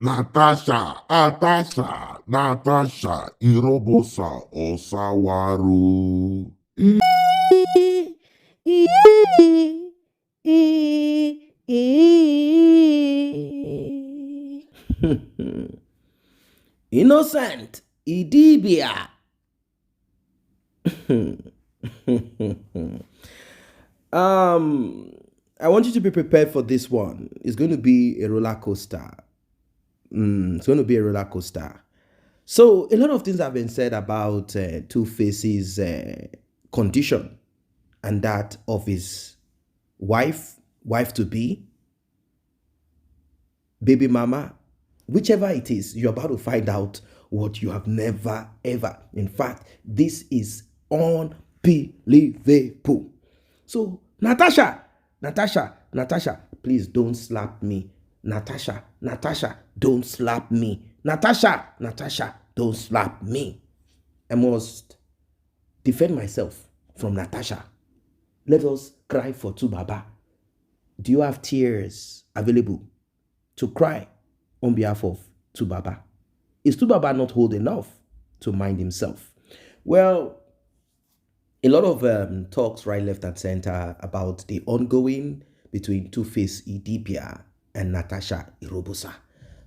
Natasha, Irobosa, Osawaru. Innocent Idibia. I want you to be prepared for this one. It's going to be a roller coaster. It's going to be a roller coaster. So a lot of things have been said about 2Face's condition and that of his wife to be, baby mama, whichever it is. You're about to find out what you have never ever. In fact, this is unbelievable. So Natasha, please don't slap me. Natasha, don't slap me. Natasha, don't slap me. I must defend myself from Natasha. Let us cry for two Baba. Do you have tears available to cry on behalf of two Baba? Is two Baba not old enough to mind himself? Well, a lot of talks right, left, and center about the ongoing between 2Face Idibia and Natasha Irobosa.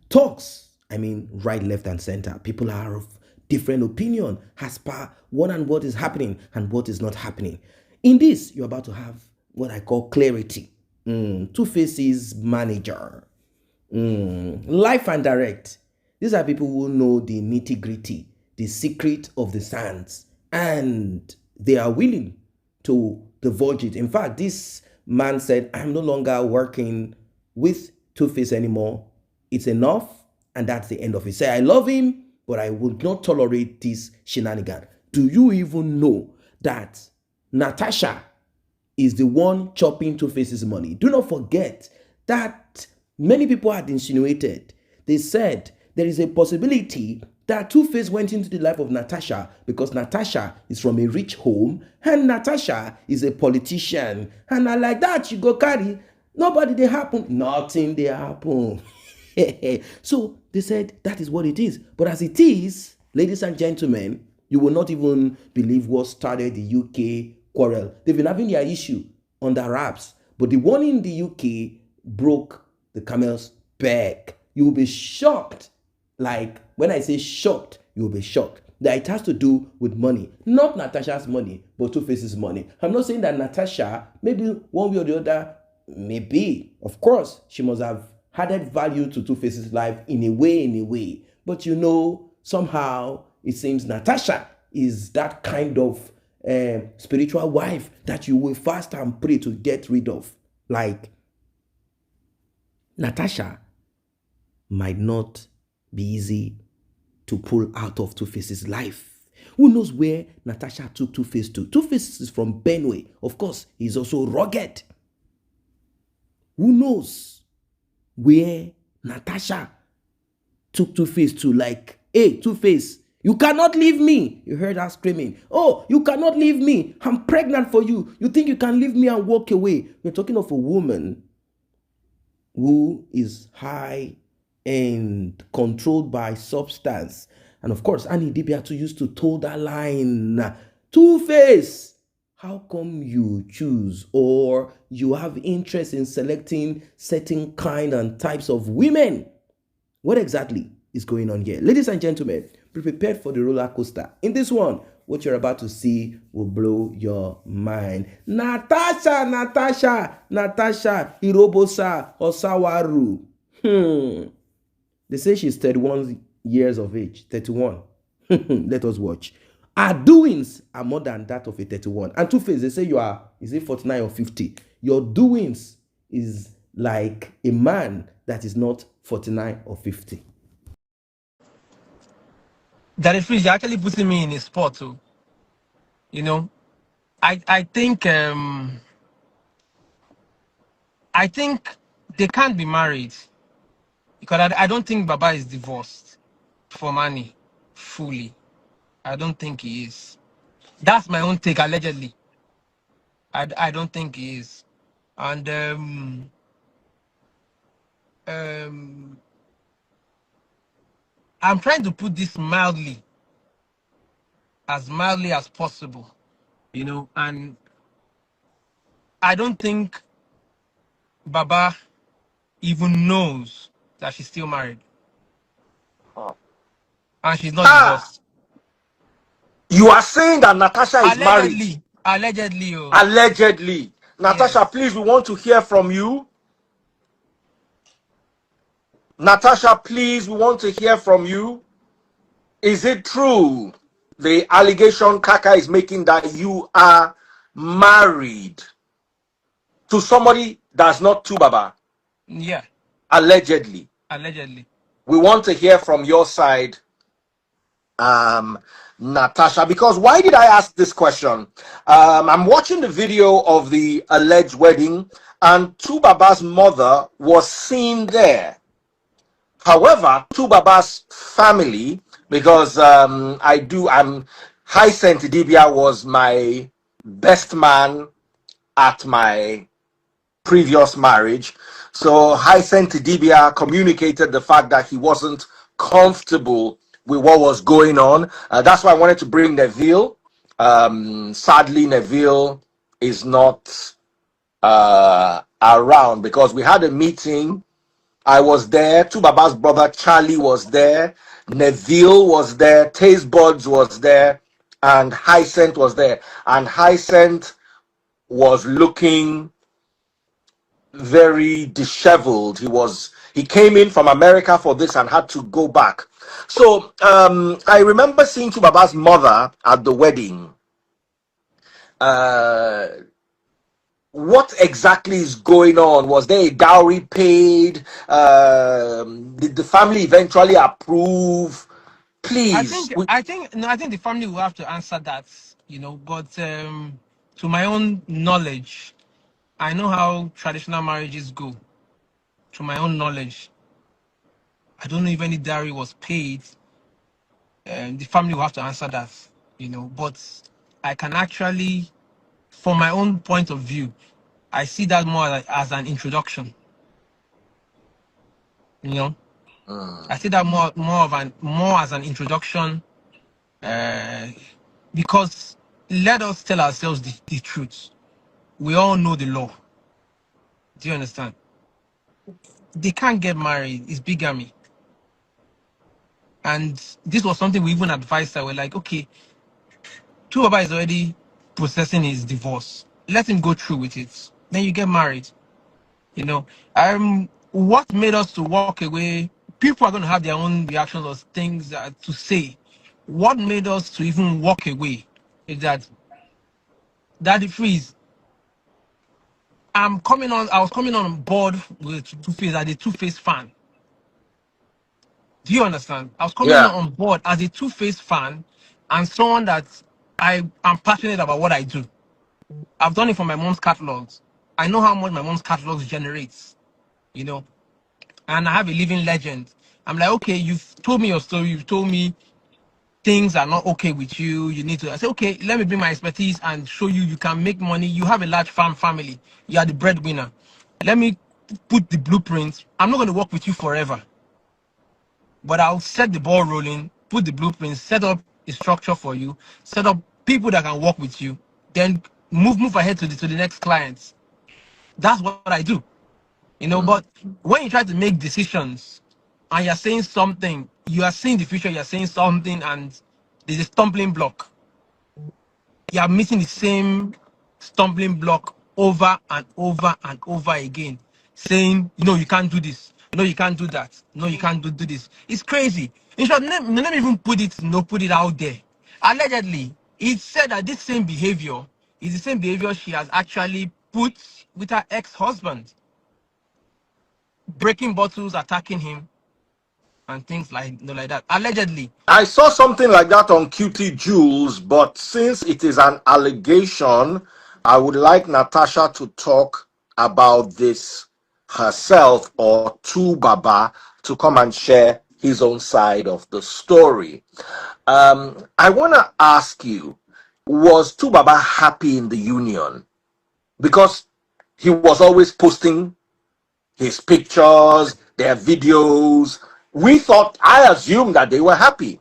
Talks, right, left, and center. People are of different opinion as per what and what is happening and what is not happening. In this, you're about to have what I call clarity. 2Face's manager. Life and direct. These are people who know the nitty-gritty, the secret of the sands, and they are willing to divulge it. In fact, this man said, I'm no longer working with 2Face anymore. It's enough, and that's the end of it. Say, I love him, but I will not tolerate this shenanigan. Do you even know that Natasha is the one chopping 2Face's money? Do not forget that many people had insinuated. They said there is a possibility that 2Face went into the life of Natasha because Natasha is from a rich home and Natasha is a politician. And like that, you go carry. Nobody they happen. Nothing they happen. So they said that is what it is. But as it is, ladies and gentlemen, you will not even believe what started the UK quarrel. They've been having their issue on the wraps. But the one in the UK broke the camel's back. You will be shocked. Like, when I say shocked, you will be shocked. That it has to do with money. Not Natasha's money, but 2Face's money. I'm not saying that Natasha, maybe one way or the other, maybe. Of course, she must have added value to 2Face's life in a way. But somehow, it seems Natasha is that kind of spiritual wife that you will fast and pray to get rid of. Like, Natasha might not be easy to pull out of 2Face's life. Who knows where Natasha took 2Face to? 2Face is from Benue. Of course, he's also rugged. Who knows where Natasha took 2Face to? Like, hey, 2Face, you cannot leave me. You heard her screaming. Oh, you cannot leave me. I'm pregnant for you. You think you can leave me and walk away? We're talking of a woman who is high and controlled by substance. And of course, Annie Idibia too used to toe that line. 2Face, how come you choose or you have interest in selecting certain kind and types of women? What exactly is going on here? Ladies and gentlemen, be prepared for the roller coaster. In this one, what you're about to see will blow your mind. Natasha, Irobosa, Osawaru. They say she's 31 years of age. 31. Let us watch. Her doings are more than that of a 31. And 2Face, they say you are, is it 49 or 50? Your doings is like a man that is not 49 or 50. That is you're actually putting me in a spot too. I think they can't be married because I don't think Baba is divorced from Annie fully. I don't think he is. That's my own take, allegedly. I don't think he is. And I'm trying to put this mildly as possible, and I don't think Baba even knows that she's still married and she's not Ah, divorced. you are saying that Natasha is married. Allegedly, oh, Allegedly. Natasha, yes. please, we want to hear from you. Natasha, please, we want to hear from you. Is it true, the allegation Kaka is making, that you are married to somebody that's not Tubaba? Yeah, Allegedly. allegedly. We want to hear from your side, Natasha, because why did I ask this question? I'm watching the video of the alleged wedding, and Tubaba's mother was seen there. However, Tubaba's family, because I'm Hyacinth Idibia was my best man at my previous marriage. So Hyacinth Idibia communicated the fact that he wasn't comfortable with what was going on. That's why I wanted to bring Neville. Sadly, Neville is not around, because we had a meeting. I was there. Tubaba's brother Charlie was there. Neville was there. Taste Buds was there. And Hyacinth was there. And Hyacinth was looking very disheveled. He came in from America for this and had to go back. So I remember seeing Tubaba's mother at the wedding. Uh, what exactly is going on? Was there a dowry paid? Did the family eventually approve? I Please. think I think no, I think the family will have to answer that, but to my own knowledge, I know how traditional marriages go. To my own knowledge, I don't know if any dowry was paid. The family will have to answer that, But I can actually, from my own point of view, I see that more as an introduction. You know, I see that more as an introduction, uh, because let us tell ourselves the truth. We all know the law. Do you understand? They can't get married. It's bigamy. And this was something we even advised her. We're like, okay, Tuaba is already processing his divorce. Let him go through with it. Then you get married. You know, what made us to walk away? People are going to have their own reactions or things to say. What made us to even walk away is that Daddy Freeze. I was coming on board with 2Face as a 2Face fan. Do you understand? I was coming Yeah. on board as a 2Face fan and someone that I am passionate about what I do. I've done it for my mom's catalogs. I know how much my mom's catalogs generates, you know, and I have a living legend. I'm like, okay, you've told me your story. You've told me things are not okay with you. You need to. I say, okay, let me bring my expertise and show you can make money. You have a large farm family. You are the breadwinner. Let me put the blueprints. I'm not going to work with you forever, but I'll set the ball rolling, put the blueprints, set up a structure for you, set up people that can work with you, then move ahead to the next clients. That's what I do. But when you try to make decisions and you're saying something, you are seeing the future, you're saying something, and there's a stumbling block. You are missing the same stumbling block over and over and over again, saying, you can't do this. No, you can't do that. No, you can't do this. It's crazy. In short, let me even put it out there. Allegedly, it said that this same behavior is the same behavior she has actually put with her ex-husband, breaking bottles, attacking him, and things like that. Allegedly. I saw something like that on QT Jules, but since it is an allegation, I would like Natasha to talk about this herself, or to Baba to come and share his own side of the story. I want to ask you, was Tubaba happy in the union? Because he was always posting his pictures, their videos, I assumed that they were happy.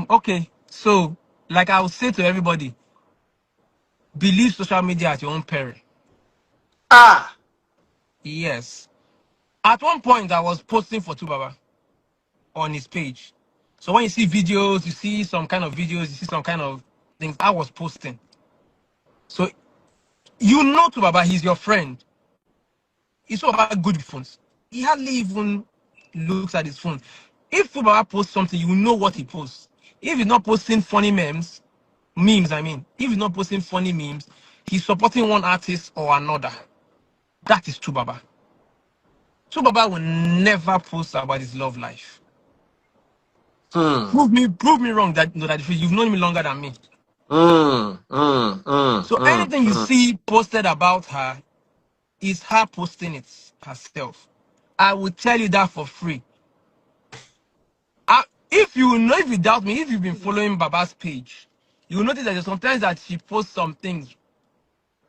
Okay. So, like I would say to everybody, believe social media at your own peril. Ah, Yes. At one point, I was posting for Tubaba on his page. So when you see videos, you see some kind of videos, you see some kind of things I was posting. So you know Tubaba, he's your friend. He's so about good phones. He hardly even looks at his phone. If Tubaba posts something, you know what he posts. If he's not posting funny memes, I mean, if he's not posting funny memes, he's supporting one artist or another. That is Tubaba. Tubaba will never post about his love life. hmm, Prove me wrong that no, that you've known me longer than me. So anything you see posted about her is her posting it herself. I will tell you that for free. If you doubt me, if you've been following Baba's page, you will notice that there's sometimes that she posts some things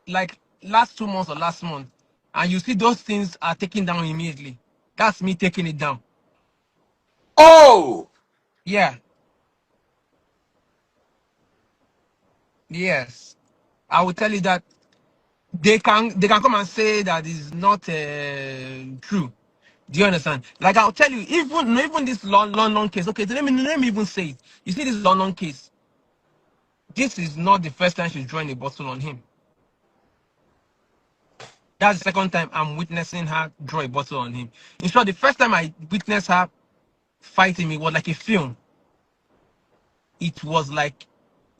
like last 2 months or last month, and you see those things are taken down immediately. That's me taking it down. Oh, Yeah. Yes. I will tell you that they can come and say that is not true. Do you understand? Like I'll tell you, even this London case. Okay, let me even say it. You see this London case. This is not the first time she's drawing a bottle on him. That's the second time I'm witnessing her draw a bottle on him. In short, the first time I witnessed her fighting me was like a film. It was like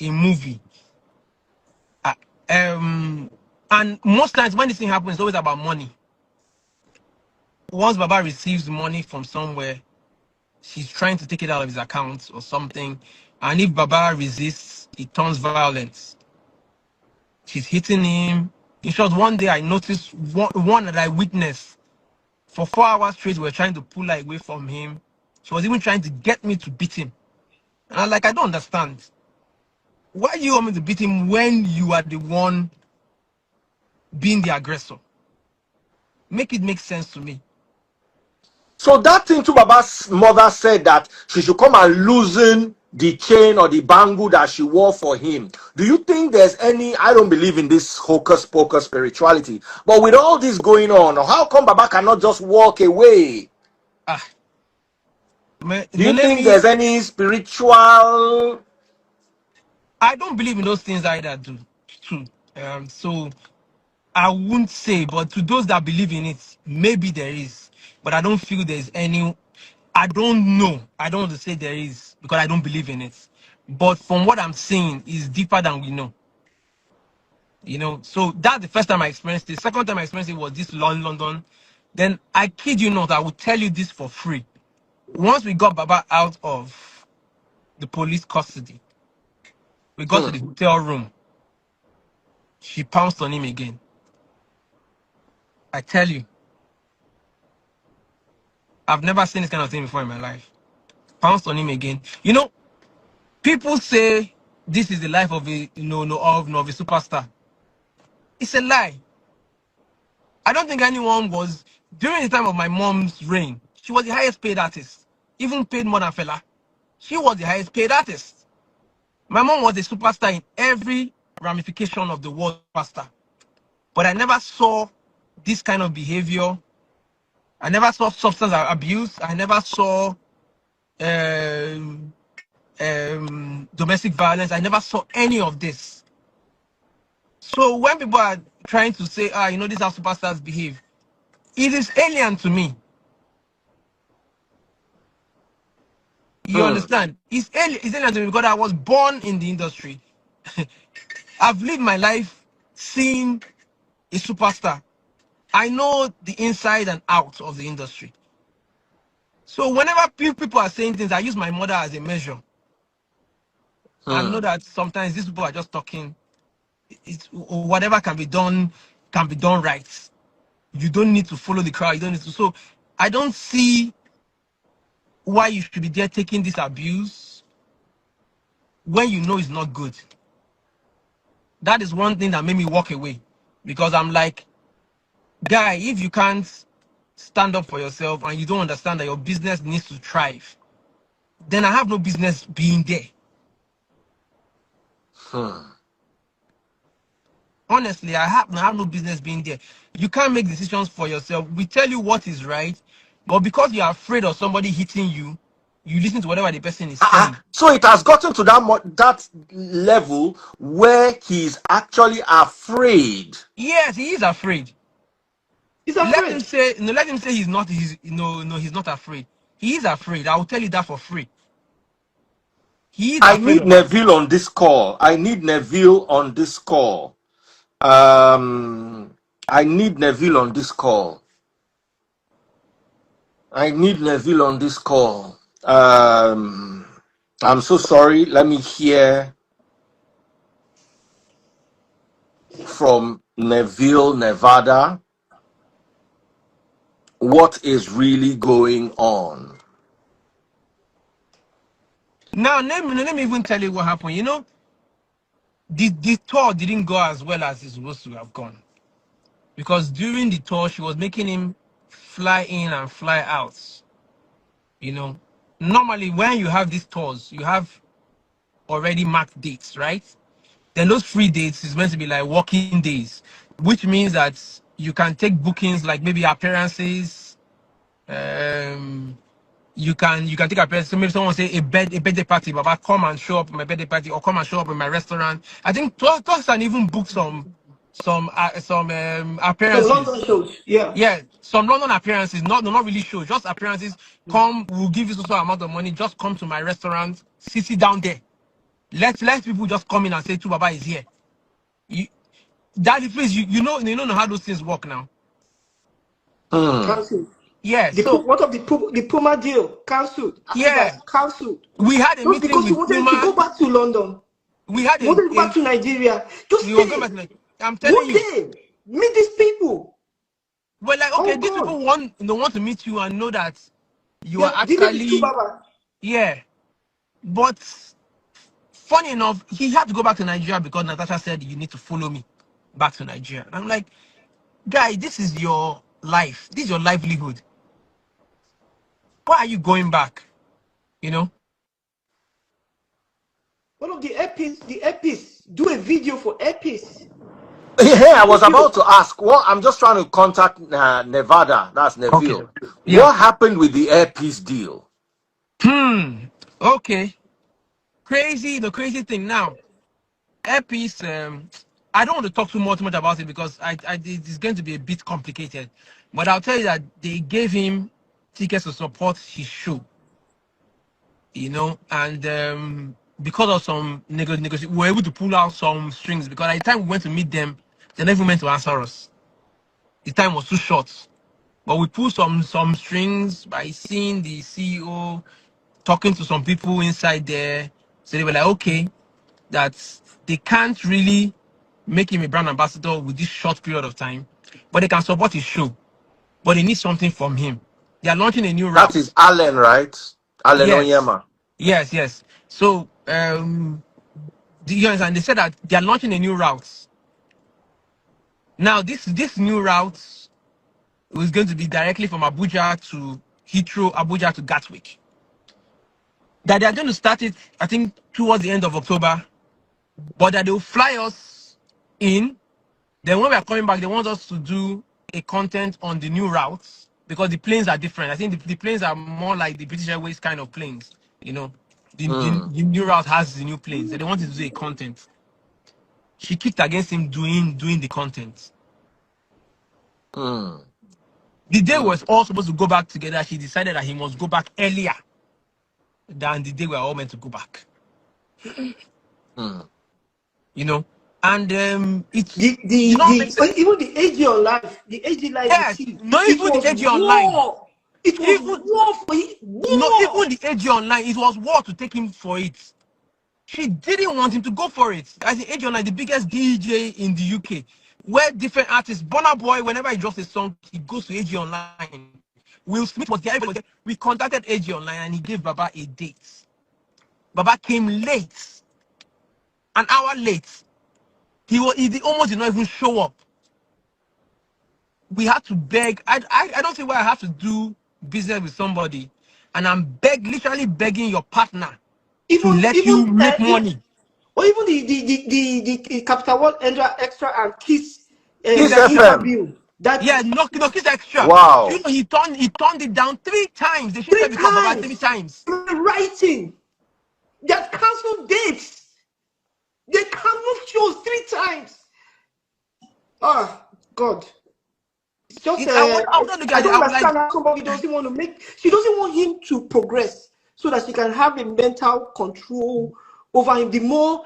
a movie. Uh, and most times when this thing happens, it's always about money. Once Baba receives money from somewhere, she's trying to take it out of his account or something. And if Baba resists, it turns violent. She's hitting him. In short, one day I noticed one that I witnessed for 4 hours straight. We were trying to pull her away from him. She was even trying to get me to beat him. And I'm like, I don't understand. Why do you want me to beat him when you are the one being the aggressor? Make it make sense to me. so that thing to Baba's mother said that she should come and loosen the chain or the bangle that she wore for him. Do you think there's any? I don't believe in this hocus pocus spirituality, but with all this going on, how come Baba cannot just walk away? Ah, Do you let think me. there's any spiritual? I don't believe in those things either, too. So I wouldn't say, but to those that believe in it, maybe there is. But I don't feel there's any. I don't know. I don't want to say there is because I don't believe in it. But from what I'm seeing, is deeper than we know. So that's the first time I experienced it. Second time I experienced it was this London. Then I kid you not, I will tell you this for free. Once we got Baba out of the police custody, we got to the hotel room. She pounced on him again. I tell you, I've never seen this kind of thing before in my life. Pounced on him again. People say this is the life of a of a superstar. It's a lie. I don't think anyone was during the time of my mom's reign. She was the highest paid artist, even paid more than Fela. She was the highest paid artist. My mom was a superstar in every ramification of the word superstar. But I never saw this kind of behavior. I never saw substance abuse. I never saw domestic violence. I never saw any of this. So when people are trying to say, this is how superstars behave, it is alien to me. You understand? It's alien to me because I was born in the industry. I've lived my life seeing a superstar. I know the inside and out of the industry. So whenever people are saying things, I use my mother as a measure. I know that sometimes these people are just talking. Whatever can be done right. You don't need to follow the crowd. You don't need to. So I don't see why you should be there taking this abuse when you know it's not good. That is one thing that made me walk away because I'm like, guy, if you can't stand up for yourself and you don't understand that your business needs to thrive, then I have no business being there. Honestly, I have no business being there. You can't make decisions for yourself. We tell you what is right, but because you're afraid of somebody hitting you, you listen to whatever the person is saying. So it has gotten to that level where he's actually afraid. Yes, he is afraid. He's Let him afraid. say no. Let him say he's not. He's no. He's not afraid. He is afraid. I will tell you that for free. He is I afraid need of it. Neville on this call. I need Neville on this call. I need Neville on this call. I need Neville on this call. I'm so sorry. Let me hear from Neville, Nevada. What is really going on? Now, let me even tell you what happened. You know, the tour didn't go as well as it's supposed to have gone, because during the tour she was making him fly in and fly out. You know, normally when you have these tours, you have already marked dates, right? Then those free dates is meant to be like working days, which means that you can take bookings like maybe appearances. You can take appearances. So maybe someone say a birthday party, Baba, come and show up at my birthday party, or come and show up in my restaurant. I think Toss and even book some So appearances. London shows. Yeah. Yeah, some London appearances, not really shows, just appearances. Come, we'll give you so amount of money. Just come to my restaurant, sit down there. Let people just come in and say, "Tu Baba is here." You, that please, you know how those things work now. Cancelled. Yeah, The so what of the Puma deal? Cancelled. yeah, Adidas cancelled. we had a Just meeting because you with wanted to Puma. go back to London. We had You wanted to go back to Nigeria. Just we were going back stay. to like, I'm telling One you. day. Meet these people. Well, like, okay, Oh these God. people want to meet you and know that you Yeah, are the name is actually, Tubaba. yeah. But funny enough, he had to go back to Nigeria because Natasha said you need to follow me back to Nigeria. I'm like, guy, this is your life. This is your livelihood. Why are you going back? You know? One of the earpiece. Do a video for earpiece. Hey, I was Video. about to ask. Well, I'm just trying to contact Nevada. That's Okay. Neville. Yeah. What happened with the airpiece deal? Okay. The crazy thing now. Airpiece, I don't want to talk too much about it because it's going to be a bit complicated. But I'll tell you that they gave him tickets to support his show, and because of some negotiation, we were able to pull out some strings because at the time we went to meet them, they never meant to answer us. The time was too short. But we pulled some strings by seeing the CEO talking to some people inside there. So they were like, okay, that they can't really make him a brand ambassador with this short period of time, but they can support his show. But they need something from him. They are launching a new That is route. Allen, right? Allen Yes, Onyema. yes. So you understand? They said that they are launching a new route. Now this new route is going to be directly from Abuja to Heathrow, Abuja to Gatwick. That they are going to start it, I think, towards the end of October, but that they will fly us in. Then when we are coming back, they want us to do a content on the new routes because the planes are different. I think the planes are more like the British Airways kind of planes. The new route has the new planes. So they wanted to do a content. She kicked against him doing the content. Mm. The day was all supposed to go back together. She decided that he must go back earlier than the day we are all meant to go back. Mm. And it's The the makes sense. the even the AG on live, the AG live with Yes, you. not It even the was AG online. war. It was Even war for it. not War. even the AG online. It was war to take him for it. She didn't want him to go for it. As the AG online, the biggest DJ in the UK, where different artists, Burna Boy, whenever he drops a song, he goes to AG online. Will Smith was there, everybody was there. We contacted AG online and he gave Baba a date. Baba came late, an hour late. He almost did not even show up. we had to beg. I don't see why I have to do business with somebody, and I'm literally begging your partner to let you make money. or even the Capital One extra and Kiss Kiss Naija FM. bill that Yeah, no kiss extra. You Wow. know, he turned it down 3 times. They should say three because Baba 3 times. writing that cancelled dates. They canceled shows 3 times. Ah, God. It's just I would not look I at it. don't I would like, understand how somebody doesn't want to make. She doesn't want him to progress so that she can have a mental control over him. The more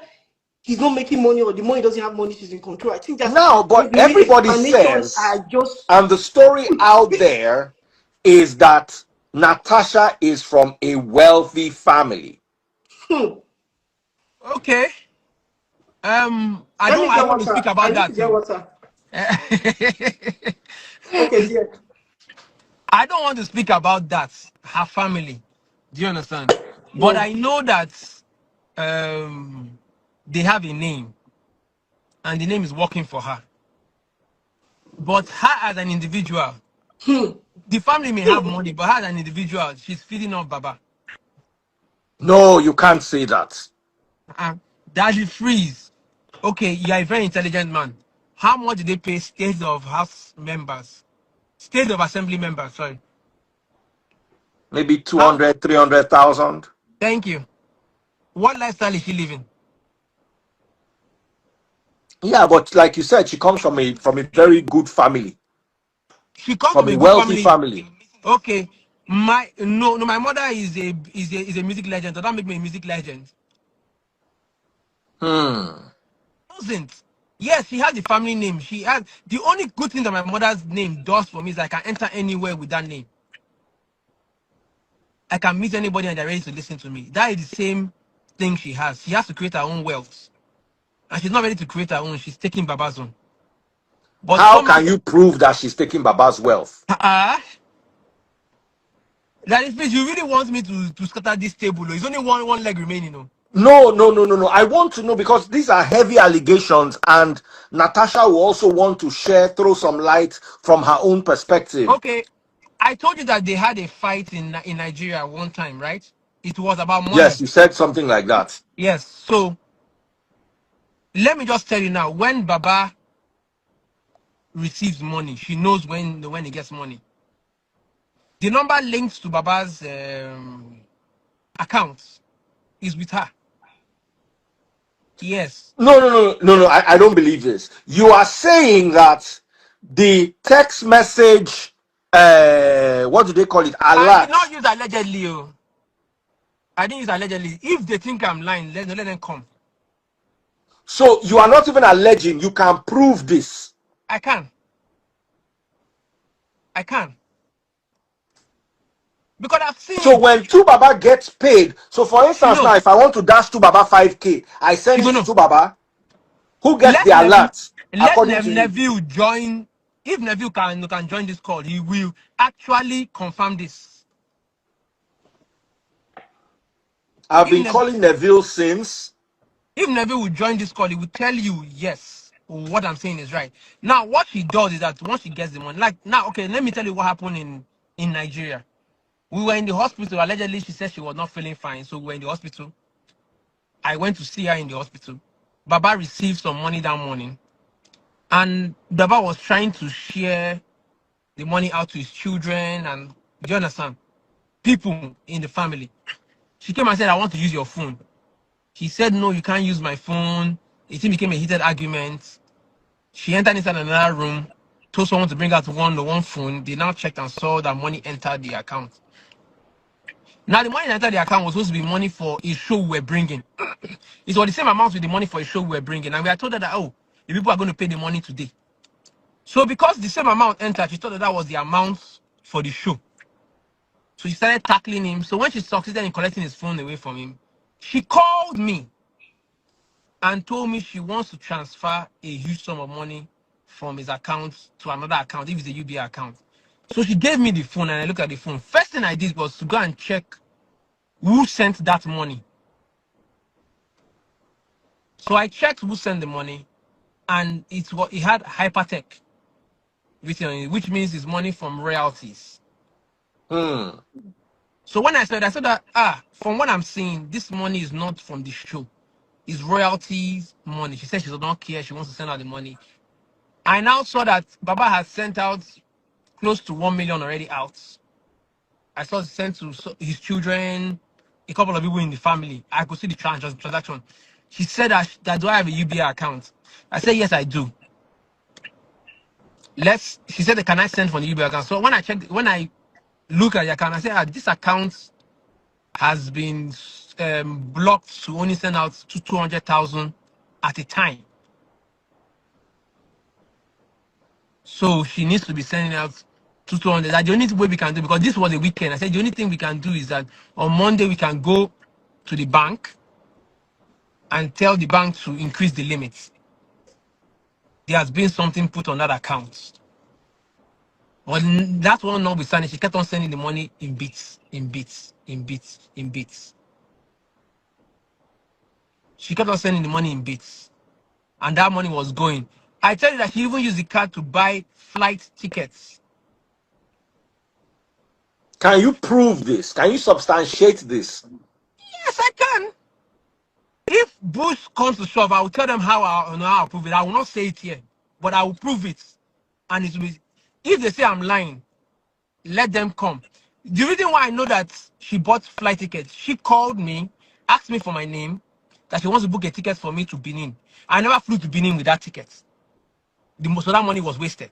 he's not making money or the more he doesn't have money, she's in control. I think that's Now, but maybe everybody explanations says, are just. and the story out there is that Natasha is from a wealthy family. okay. Let me I get don't want to speak water. I about need to that get too. water. Okay, dear. I don't want to speak about that. Her family. Do you understand? But Yeah. I know that they have a name, and the name is working for her. But her as an individual, the family may have money, but her as an individual, she's feeding off Baba. No, you can't say that. Uh, Daddy Freeze. Okay, you are a very intelligent man. How much did they pay state of house members? State of assembly members, sorry. Maybe How? 200, 300,000. Thank you. What lifestyle is she living? Yeah, but like you said, she comes from a very good family, She comes from from a a good wealthy family. family. Okay. My mother is a music legend. So that make me a music legend. Hmm. Doesn't. Yes, she has the family name. She has the only good thing that my mother's name does for me is I can enter anywhere with that name. I can meet anybody and they're ready to listen to me. That is the same thing she has. She has to create her own wealth. And she's not ready to create her own. She's taking Baba's own. But How somehow, can you prove that she's taking Baba's wealth? that is, please, you really want me to scatter this table? There's only one leg remaining. No? No, no, no, no, no. I want to know because these are heavy allegations, and Natasha will also want to throw some light from her own perspective. Okay, I told you that they had a fight in Nigeria one time, right? It was about money. Yes, you said something like that. Yes. So let me just tell you now, when Baba receives money, she knows when he gets money. The number linked to Baba's account is with her. Yes. No, no, no, no, no. I don't believe this. You are saying that the text message, what do they call it? I did Alert. not use allegedly. Oh. I didn't use allegedly. If they think I'm lying, let them come. So you are not even alleging. You can prove this. I can. I can. Because I've seen So it. when two Baba gets paid, so for She instance, now knows. if I want to dash two Baba 5K, I She send it go to know. two Baba, who gets Let the Neville, alert let according to you. Neville join. If Neville can join this call, he will actually confirm this. I've If been Neville, calling Neville since. if Neville will join this call, he will tell you yes, what I'm saying is right. Now, what she does is that once she gets the money, like now, okay, let me tell you what happened in Nigeria. We were in the hospital. Allegedly, she said she was not feeling fine, so we were in the hospital. I went to see her in the hospital. Baba received some money that morning, and Baba was trying to share the money out to his children, and do you understand? People in the family. She came and said, I want to use your phone. He said, no, you can't use my phone. It became a heated argument. She entered inside another room, told someone to bring out one phone. They now checked and saw that money entered the account. Now, the money that entered the account was supposed to be money for a show we were bringing. It was the same amount with the money for a show we were bringing. And we had told her that, oh, the people are going to pay the money today. So because the same amount entered, she thought that was the amount for the show. So she started tackling him. So when she succeeded in collecting his phone away from him, she called me and told me she wants to transfer a huge sum of money from his account to another account, if it's a UBA account. So she gave me the phone and I looked at the phone. First thing I did was to go and check who sent that money. So I checked who sent the money, and it had hypertech. written on it, which means it's money from royalties. Hmm. So when I said that, from what I'm seeing, this money is not from the show. It's royalties money. She said she does not care. She wants to send out the money. I now saw that Baba has sent out close to 1 million already out. I saw it sent to his children, a couple of people in the family. I could see the transaction. She said that do I have a UBA account? I said, yes, I do. She said, can I send from the UBA account? So when I look at the account, I said, this account has been blocked to only send out to 200,000 at a time. So she needs to be sending out to 200. That's the only way we can do, because this was a weekend. I said the only thing we can do is that on Monday we can go to the bank and tell the bank to increase the limits. There has been something put on that account. But that one notwithstanding, she kept on sending the money in bits, in bits, in bits, in bits. She kept on sending the money in bits. And that money was going. I tell you that she even used the card to buy flight tickets. Can you prove this? Can you substantiate this? Yes, I can. If Bush comes to shove, I will tell them how I'll prove it. I will not say it here, but I will prove it. And it will be, if they say I'm lying, let them come. The reason why I know that she bought flight tickets, she called me, asked me for my name, that she wants to book a ticket for me to Benin. I never flew to Benin with that ticket. Most of that money was wasted.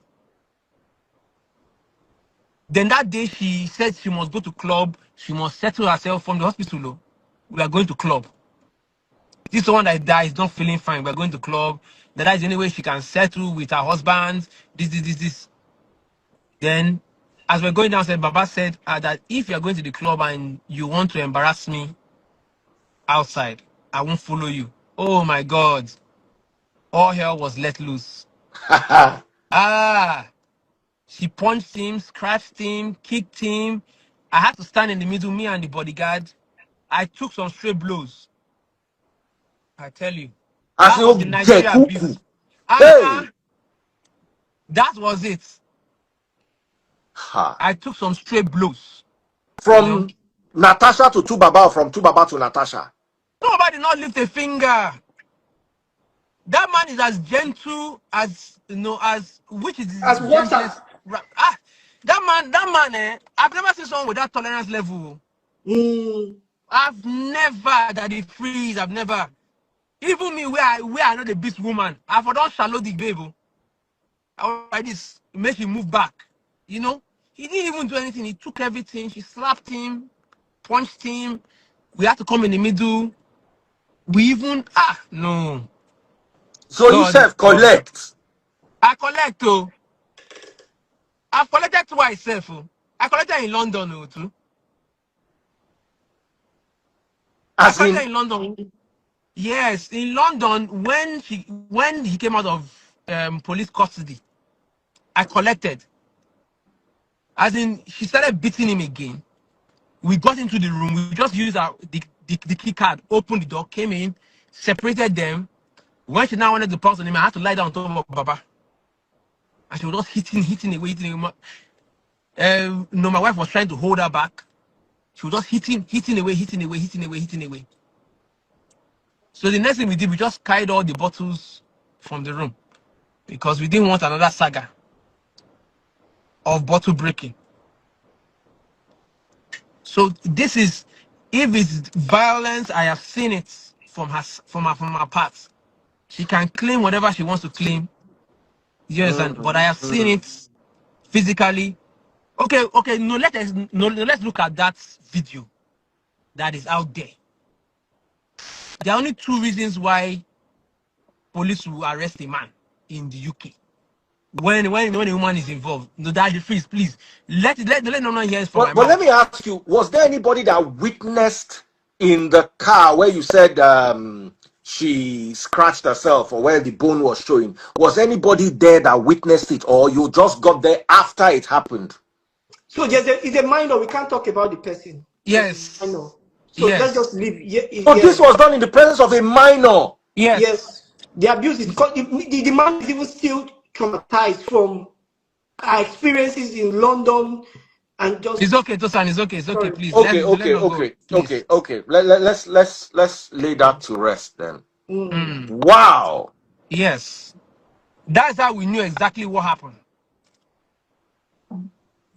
Then that day she said she must go to club, she must settle herself from the hospital. We are going to club. This one that is not feeling fine. We are going to club. That is the only way she can settle with her husband. This. Then, as we're going downstairs, Baba said that if you're going to the club and you want to embarrass me outside, I won't follow you. Oh my God. All hell was let loose. She punched him, scratched him, kicked him. I had to stand in the middle, me and the bodyguard. I took some straight blows. I tell you. That was the Nigeria abuse. Hey. That was it. I took some straight blows. From Natasha to 2Baba, or from 2Baba to Natasha? Nobody did not lift a finger. That man is as gentle as, which is as water. That man, I've never seen someone with that tolerance level. I've never, that he freeze, I've never. Even me, where I know the beast woman, I've done shallow the baby. I was like this, make him move back. He didn't even do anything. He took everything. She slapped him, punched him. We had to come in the middle. We even, no. So you self collect? I collect, too. I've collected twice, self. I collected in London, too. I collected in London. Yes, in London, when he came out of police custody, I collected. As in, she started beating him again. We got into the room. We just used the key card, opened the door, came in, separated them. When she now wanted to pounce on him, I had to lie down on top of Baba. And she was just hitting away. My wife was trying to hold her back. She was just hitting away. So the next thing we did, we just carried all the bottles from the room because we didn't want another saga of bottle breaking. So this is, if it's violence, I have seen it from her part. She can claim whatever she wants to claim. Yes, but I have seen it physically. Okay. Let's look at that video that is out there. There are only two reasons why police will arrest a man in the UK. When a woman is involved, no, Daddy, please let no one hear from my mouth. But let me ask you: was there anybody that witnessed in the car where you said she scratched herself, or where the bone was showing? Was anybody there that witnessed it, or you just got there after it happened? So it's a minor. We can't talk about the person. Yes. I know. So let's just leave. This was done in the presence of a minor. Yes. The abuse is because the man is even still traumatized from our experiences in London and just It's okay, Tosan. It's okay. It's okay. sorry. Please Okay, let okay, us go. okay, Please. okay. Let's lay that to rest then. Mm. Mm. Wow. Yes. That's how we knew exactly what happened.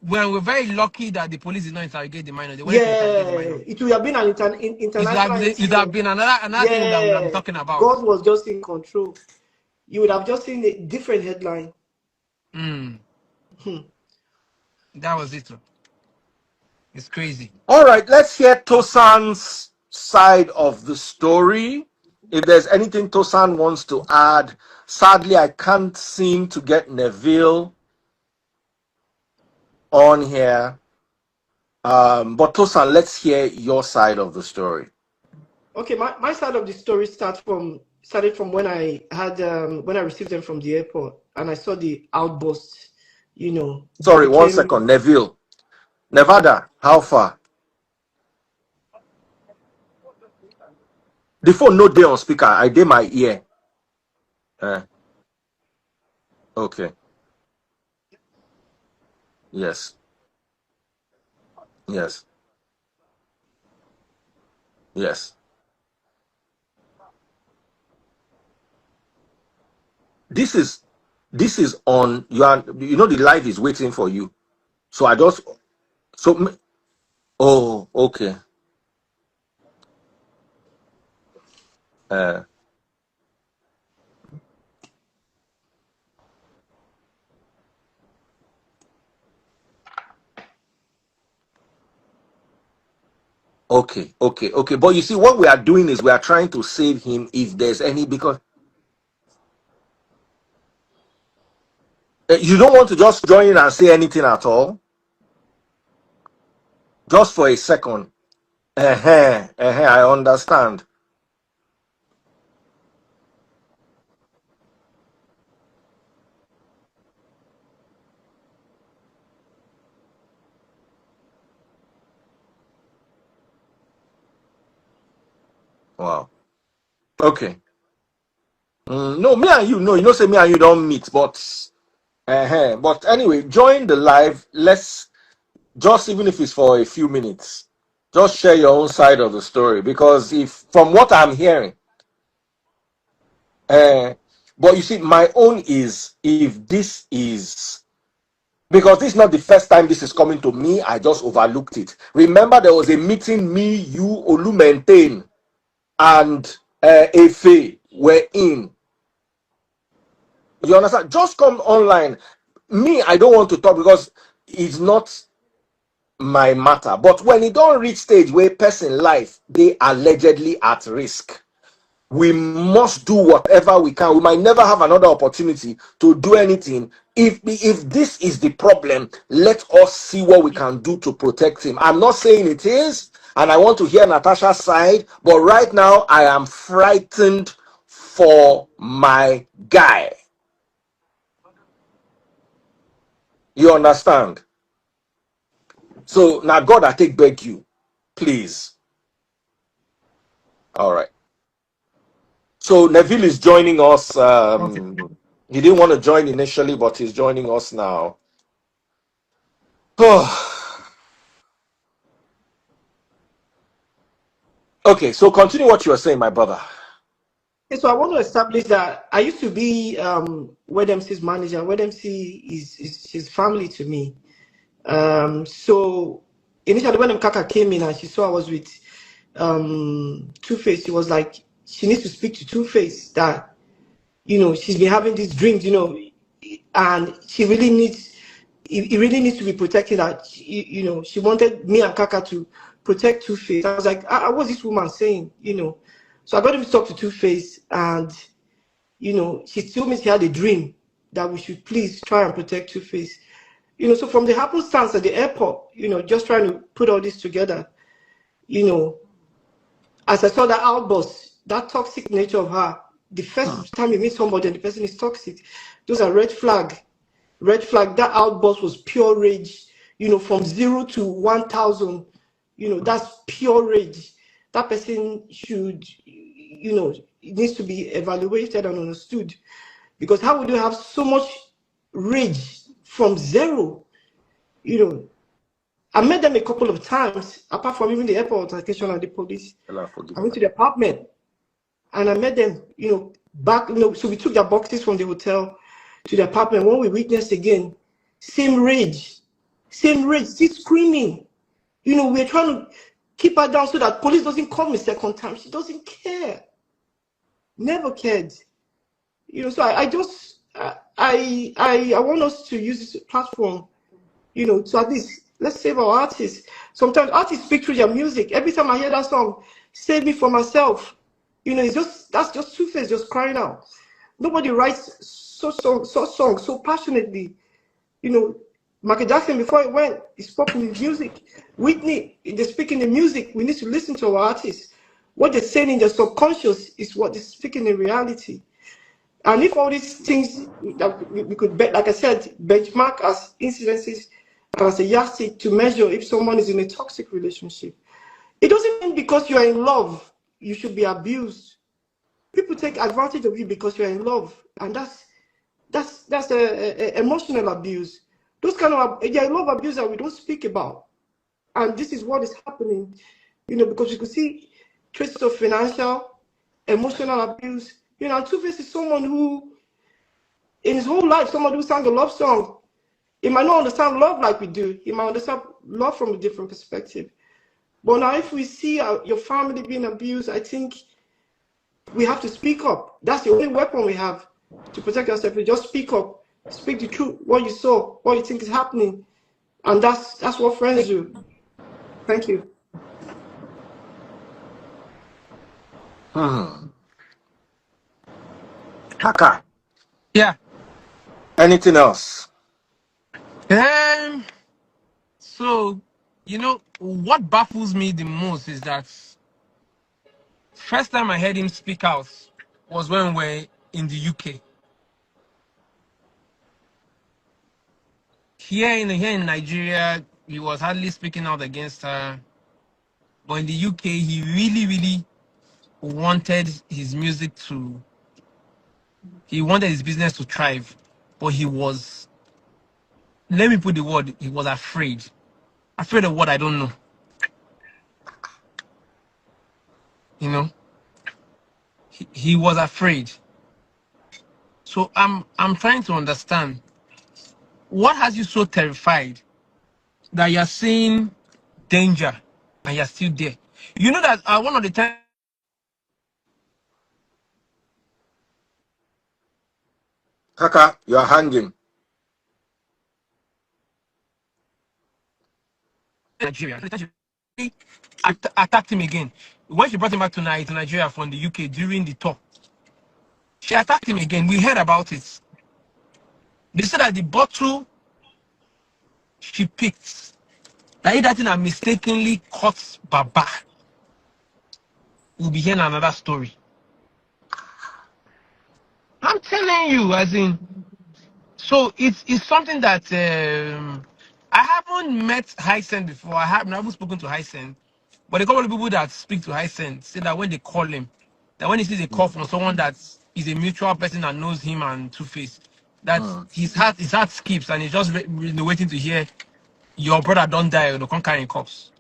Well, we're very lucky that the police did not interrogate the minor. They wanted to interrogate the Yeah, minor. it would have been an international It would have incident. been another thing that we would have been Yeah, talking about. God was just in control. You would have just seen a different headline. Mm. Hmm. That was it. It's crazy. All right, let's hear Tosan's side of the story. If there's anything Tosan wants to add, sadly, I can't seem to get Neville on here. But Tosan, let's hear your side of the story. Okay, my side of the story started from when I had when I received them from the airport and I saw the outburst, that Sorry, one became. second, Neville. Nevada, how far? The phone no day on speaker. I did my ear. Okay. Yes. Yes. Yes. This is on the live is waiting for you. So I just so oh okay. Uh, okay. But you see, what we are doing is we are trying to save him if there's any, because you don't want to just join in and say anything at all, just for a second. I understand. Wow. Okay. No, me and you, no, say me and you don't meet, but anyway, join the live. Let's just, even if it's for a few minutes, just share your own side of the story, because if from what I'm hearing, but you see, my own is, if this is, because this is not the first time this is coming to me, I just overlooked it. Remember, there was a meeting me, you, Olu and Efe were in. You understand? Just come online. Me, I don't want to talk because it's not my matter. But when it don't reach stage where person life, they allegedly at risk, we must do whatever we can. We might never have another opportunity to do anything. If this is the problem, let us see what we can do to protect him. I'm not saying it is, and I want to hear Natasha's side, but right now I am frightened for my guy. You understand? So now, God, I take beg you, please. All right. So Neville is joining us. Okay. He didn't want to join initially, but he's joining us now. Oh. Okay, so continue what you were saying, my brother. Okay, so I want to establish that I used to be Wed MC's manager. Wed MC is his family to me. So initially when Kaka came in and she saw I was with 2Face, she was like, she needs to speak to 2Face, that she's been having these dreams, and she really needs, it really needs to be protected. That she wanted me and Kaka to protect 2Face. I was like, what's this woman saying? So I got him to talk to 2Face, and she told me she had a dream that we should please try and protect 2Face. So from the happenstance at the airport, just trying to put all this together, as I saw that outburst, that toxic nature of her, the first time you meet somebody and the person is toxic, those are red flag. Red flag. That outburst was pure rage, from 0 to 1,000, that's pure rage. That person should, it needs to be evaluated and understood. Because how would you have so much rage from zero. You know, I met them a couple of times, apart from even the airport altercation and the police. I went to the apartment and I met them, you know, back, you know, so we took their boxes from the hotel to the apartment. When we witnessed again, same rage, still screaming. You know, we're trying to keep her down so that police doesn't come a second time. She doesn't care. Never cared. You know, so I want us to use this platform, you know, to at least let's save our artists. Sometimes artists speak through their music. Every time I hear that song, "Save Me From Myself," you know, that's just 2Face just crying out. Nobody writes so songs so passionately. You know, Michael Jackson, before he went, he spoke in his music. Whitney, they speak in the music. We need to listen to our artists. What they're saying in their subconscious is what they're speaking in reality. And if all these things that we could, like I said, benchmark as incidences and as a yardstick to measure if someone is in a toxic relationship, it doesn't mean because you're in love, you should be abused. People take advantage of you because you're in love, and that's emotional abuse. Those kind of love abuse that we don't speak about, and this is what is happening. You know, because you could see traces of financial, emotional abuse. You know, 2Face is someone who, in his whole life, someone who sang a love song. He might not understand love like we do. He might understand love from a different perspective. But now, if we see your family being abused, I think we have to speak up. That's the only weapon we have to protect ourselves. We just speak up, speak the truth, what you saw, what you think is happening, and that's what friends do. Thank you. Kaka, Yeah. anything else? So, you know, what baffles me the most is that first time I heard him speak out was when we're in the UK. Here in Nigeria, he was hardly speaking out against her. But in the UK, he really wanted his music to, he wanted his business to thrive. But he was, let me put the word, he was afraid. Afraid of what I don't know. You know? He was afraid. So I'm trying to understand, what has you so terrified that you're seeing danger and you're still there? You know that one of the times Kaka, you are hanging. Nigeria attacked him again. When she brought him back to Nigeria from the UK during the tour, she attacked him again. We heard about it. They said that the bottle she picked, that thing that mistakenly caught Baba. We'll be hearing another story. I'm telling you, as in, so it's something that I haven't met Hysen before. I haven't spoken to Hysen, but a couple of people that speak to Hysen say that when they call him, that when he sees a call from someone that is a mutual person that knows him and 2Face, that his heart skips and he's just waiting to hear your brother don't die or don't carry cops.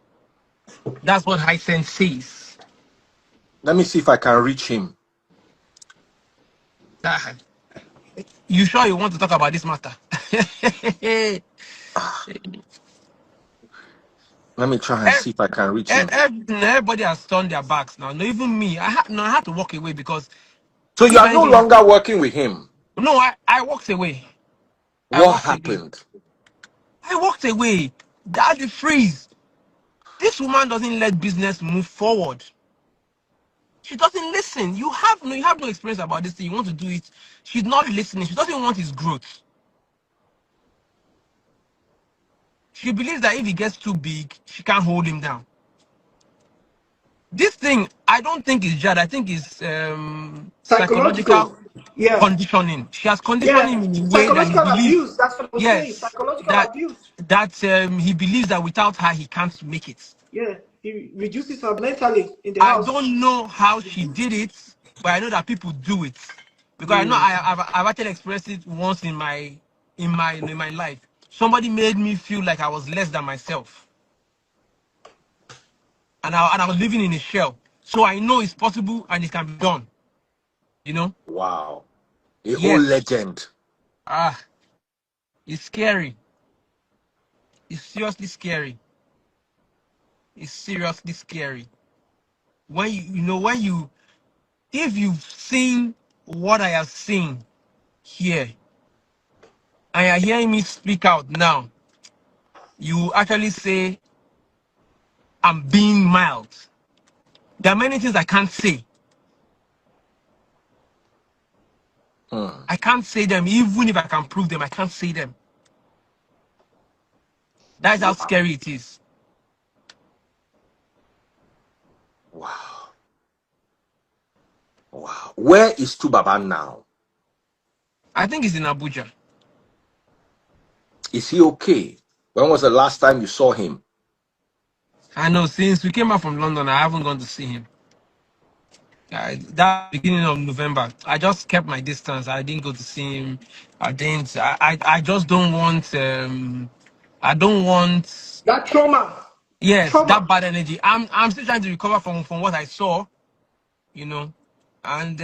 That's what Hysen says. Let me see if I can reach him. You sure you want to talk about this matter? Let me try and see if I can reach him. Everybody has turned their backs now. No, even me. I had to walk away because. So you are no longer working with him? No, I walked away. What happened? I walked away. That's the freeze. This woman doesn't let business move forward. She doesn't listen. You have no experience about this thing. You want to do it. She's not listening. She doesn't want his growth. She believes that if he gets too big, she can't hold him down. This thing, I don't think is jad. I think it's psychological conditioning. She has conditioning in a way that he believes. Abuse. That's what I'm saying. Psychological abuse. That he believes that without her he can't make it. Yeah, he reduces her mentally in the house. I don't know how she did it, but I know that people do it because I know I've actually experienced it once in my in my life. Somebody made me feel like I was less than myself, and I was living in a shell. So I know it's possible and it can be done. You know? Wow. A whole Yes. legend. Ah, it's scary. It's seriously scary. It's seriously scary. When if you've seen what I have seen here, and you're hearing me speak out now, you actually say I'm being mild. There are many things I can't say. Hmm. I can't say them, even if I can prove them. I can't say them. That's how Wow. scary it is. Wow. Wow. Where is Tubaba now? I think it's in Abuja. Is he okay? When was the last time you saw him? I know since we came back from London, I haven't gone to see him. That beginning of November, I just kept my distance. I didn't go to see him. I didn't. I just don't want. I don't want. That trauma. Yes, that Trauma. bad energy. I'm still trying to recover from what I saw. You know, and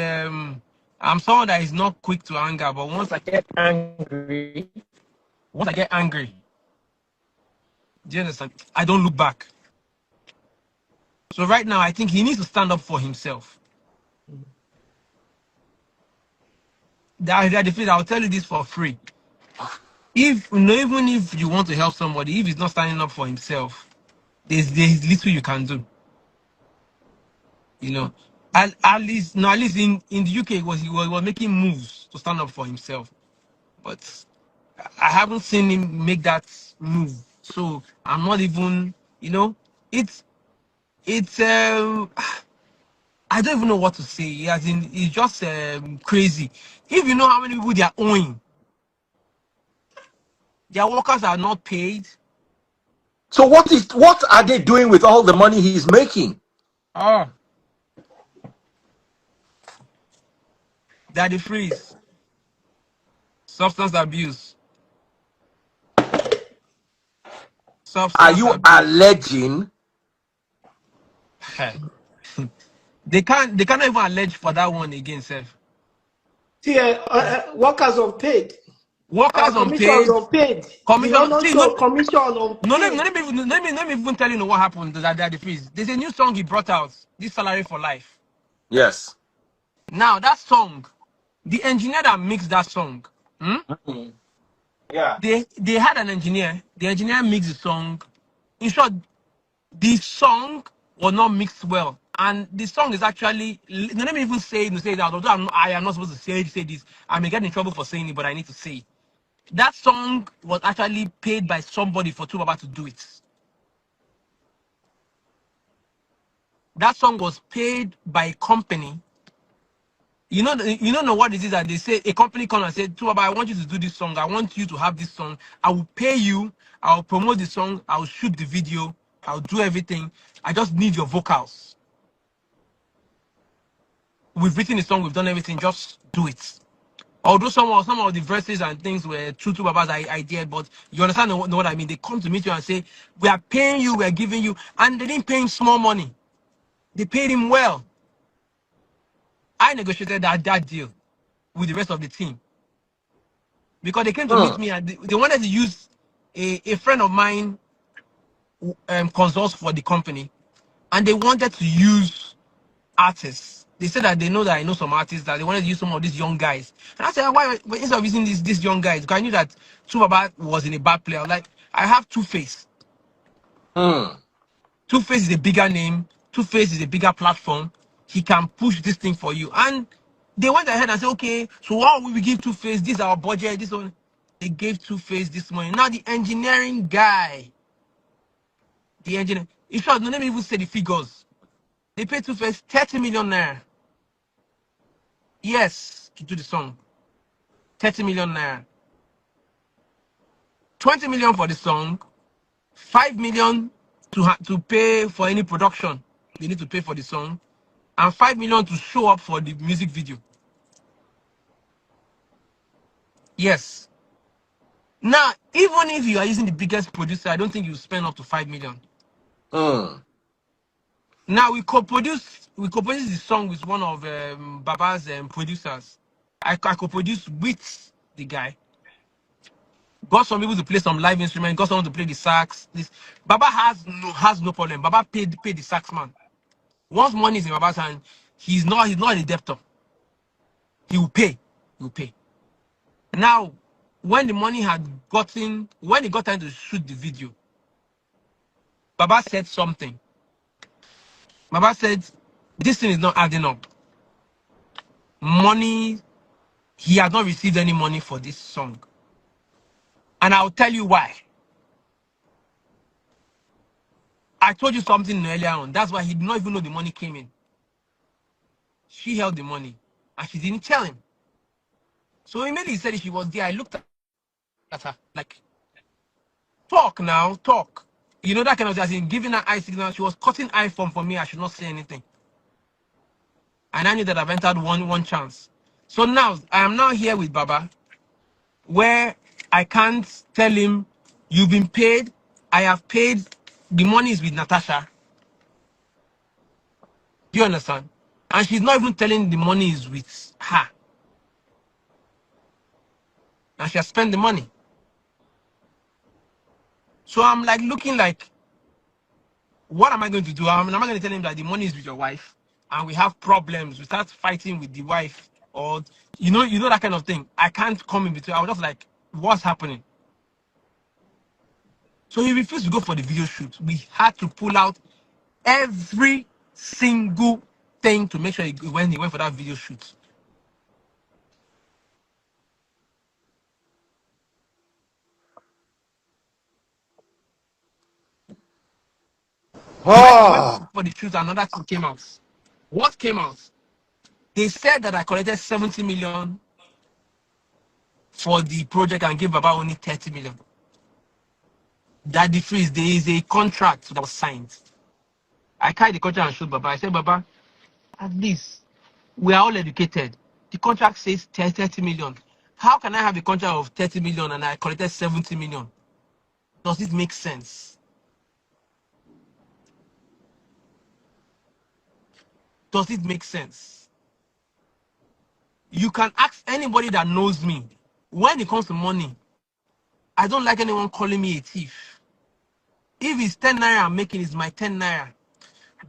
I'm someone that is not quick to anger. But once I get angry, do you understand? I don't look back. So right now, I think he needs to stand up for himself. That defeat. I'll tell you this for free. If you know, even if you want to help somebody, if he's not standing up for himself, there's little you can do. You know, at least no, at least in the UK he was making moves to stand up for himself, but I haven't seen him make that move. So I'm not even, you know, it's I don't even know what to say. As in, it's just crazy. If you know how many people they are owing, their workers are not paid. So what are they doing with all the money he's making? Oh, daddy freeze, substance abuse, Are substance you abuse. alleging? They can't even allege for that one again, sir. See, workers unpaid. Workers Commissions unpaid, unpaid. The commission. honor See, show no, commission no, unpaid. let me even tell you what happened to that the freeze. There's a new song he brought out, this salary for life. Yes. Now that song, the engineer that mixed that song, Mhm. Yeah. they had an engineer. The engineer mixed the song. In short, the song was not mixed well, and the song is actually. Let me even say that. Although I am not supposed to say this, I may get in trouble for saying it, but I need to say it. That song was actually paid by somebody for Tubaba to do it. That song was paid by a company. You don't know what it is that they say. A company come and say, Tubaba, I want you to do this song. I want you to have this song. I will pay you. I'll promote the song. I'll shoot the video. I'll do everything. I just need your vocals. We've written the song. We've done everything. Just do it. Although some of the verses and things were true to Baba's idea, but you understand what I mean. They come to meet you and say, "We are paying you. We are giving you," and they didn't pay him small money. They paid him well. I negotiated that deal with the rest of the team because they came to meet Hmm. me and they wanted to use a friend of mine consult for the company, and they wanted to use artists. They said that they know that I know some artists that they wanted to use some of these young guys. And I said, why instead of using these young guys? Because I knew that Tubaba was in a bad player. Like I have 2Face. Hmm. 2Face is a bigger name. 2Face is a bigger platform. He can push this thing for you. And they went ahead and said, okay, so what will we give 2Face? This is our budget. This one. They gave 2Face this money. Now the engineering guy, the engineer, in short, no, let me even say the figures. They paid 2Face 30 million naira. Yes, to do the song. 30 million naira. 20 million for the song. 5 million to pay for any production. They need to pay for the song. And 5 million to show up for the music video. Yes. Now, even if you are using the biggest producer, I don't think you spend up to 5 million. Mm. Now we co-produce the song with one of Baba's producers. I co-produce with the guy. Got some people to play some live instrument. Got someone to play the sax. This Baba has no problem. Baba paid the sax man. Once money is in Baba's hand, he's not a debtor. He will pay. He will pay. Now, when the money when he got time to shoot the video, Baba said something. Baba said, this thing is not adding up. Money, he has not received any money for this song. And I'll tell you why. I told you something earlier on. That's why he did not even know the money came in. She held the money and she didn't tell him. So immediately he said she was there. I looked at her like, talk now, talk. You know, that kind of thing. As in giving her eye signal. She was cutting eye for me. I should not say anything. And I knew that I've entered one chance. So now I am now here with Baba, where I can't tell him, you've been paid. I have paid. The money is with Natasha. Do you understand? And she's not even telling the money is with her. And she has spent the money. So I'm like looking like, what am I going to do? Am I going to tell him that the money is with your wife and we have problems? We start fighting with the wife, or you know that kind of thing. I can't come in between. I was just like, what's happening? So he refused to go for the video shoot. We had to pull out every single thing to make sure he went for that video shoot. When he went Ah. for the shoot, another thing came out. What came out? They said that I collected 70 million for the project and gave Baba only 30 million. That the freeze, there is a contract that was signed. I carried the contract and showed Baba. I said, Baba, at least we are all educated. The contract says 30 million. How can I have a contract of 30 million and I collected 70 million? Does it make sense? Does it make sense? You can ask anybody that knows me. When it comes to money, I don't like anyone calling me a thief. If it's 10 naira I'm making, it's my 10 naira.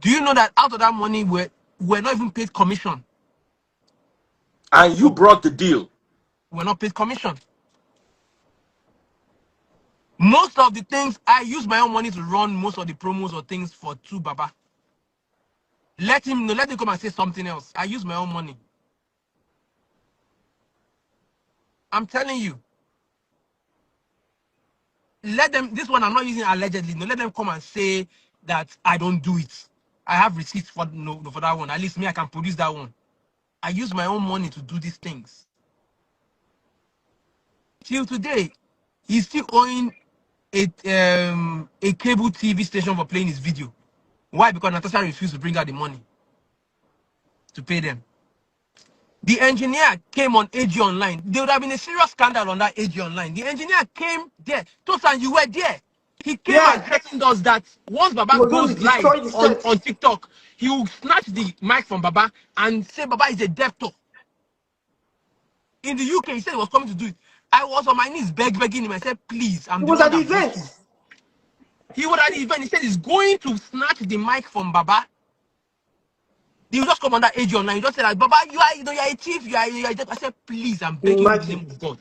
Do you know that out of that money, we're not even paid commission? And you brought the deal. We're not paid commission. Most of the things, I use my own money to run most of the promos or things for 2 Baba. Let him come and say something else. I use my own money. I'm telling you. Let them, this one I'm not using allegedly. No, let them come and say that I don't do it. I have receipts for that one. At least me, I can produce that one. I use my own money to do these things. Till today, he's still owing a cable TV station for playing his video. Why? Because Natasha refused to bring out the money to pay them. The engineer came on AG Online. There would have been a serious scandal on that AG Online. The engineer came there. Tosan, you were there. He came and Yeah, threatened us that once he Baba was going to goes live destroy the on set. TikTok, he will snatch the mic from Baba and say Baba is a debtor. In the UK, he said he was coming to do it. I was on my knees begging him. I said, please, I'm He the was one at the that brought event. you. He was at the event. He said he's going to snatch the mic from Baba. He will just come on that AG Online. He just said, Baba, you are a thief. You are a debtor. I said, please, I'm begging you in the Imagine. name of God.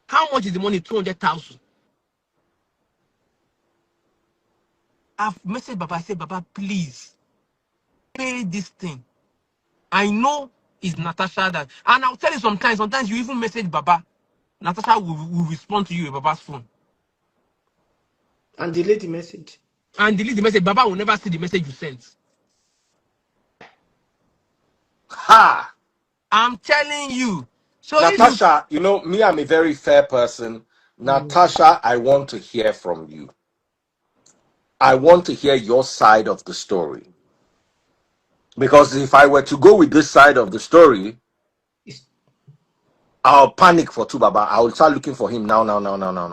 How much is the money? 200,000. I've messaged Baba. I said, Baba, please pay this thing. I know it's Natasha that, and I'll tell you sometimes you even message Baba. Natasha will respond to you with Baba's phone. And delete the message. And delete the message. Baba will never see the message you sent. Ha! I'm telling you. So if you Natasha, you know, me, I'm a very fair person. Natasha, I want to hear from you. I want to hear your side of the story. Because if I were to go with this side of the story, It's I'll panic for Tubaba. I will start looking for him now.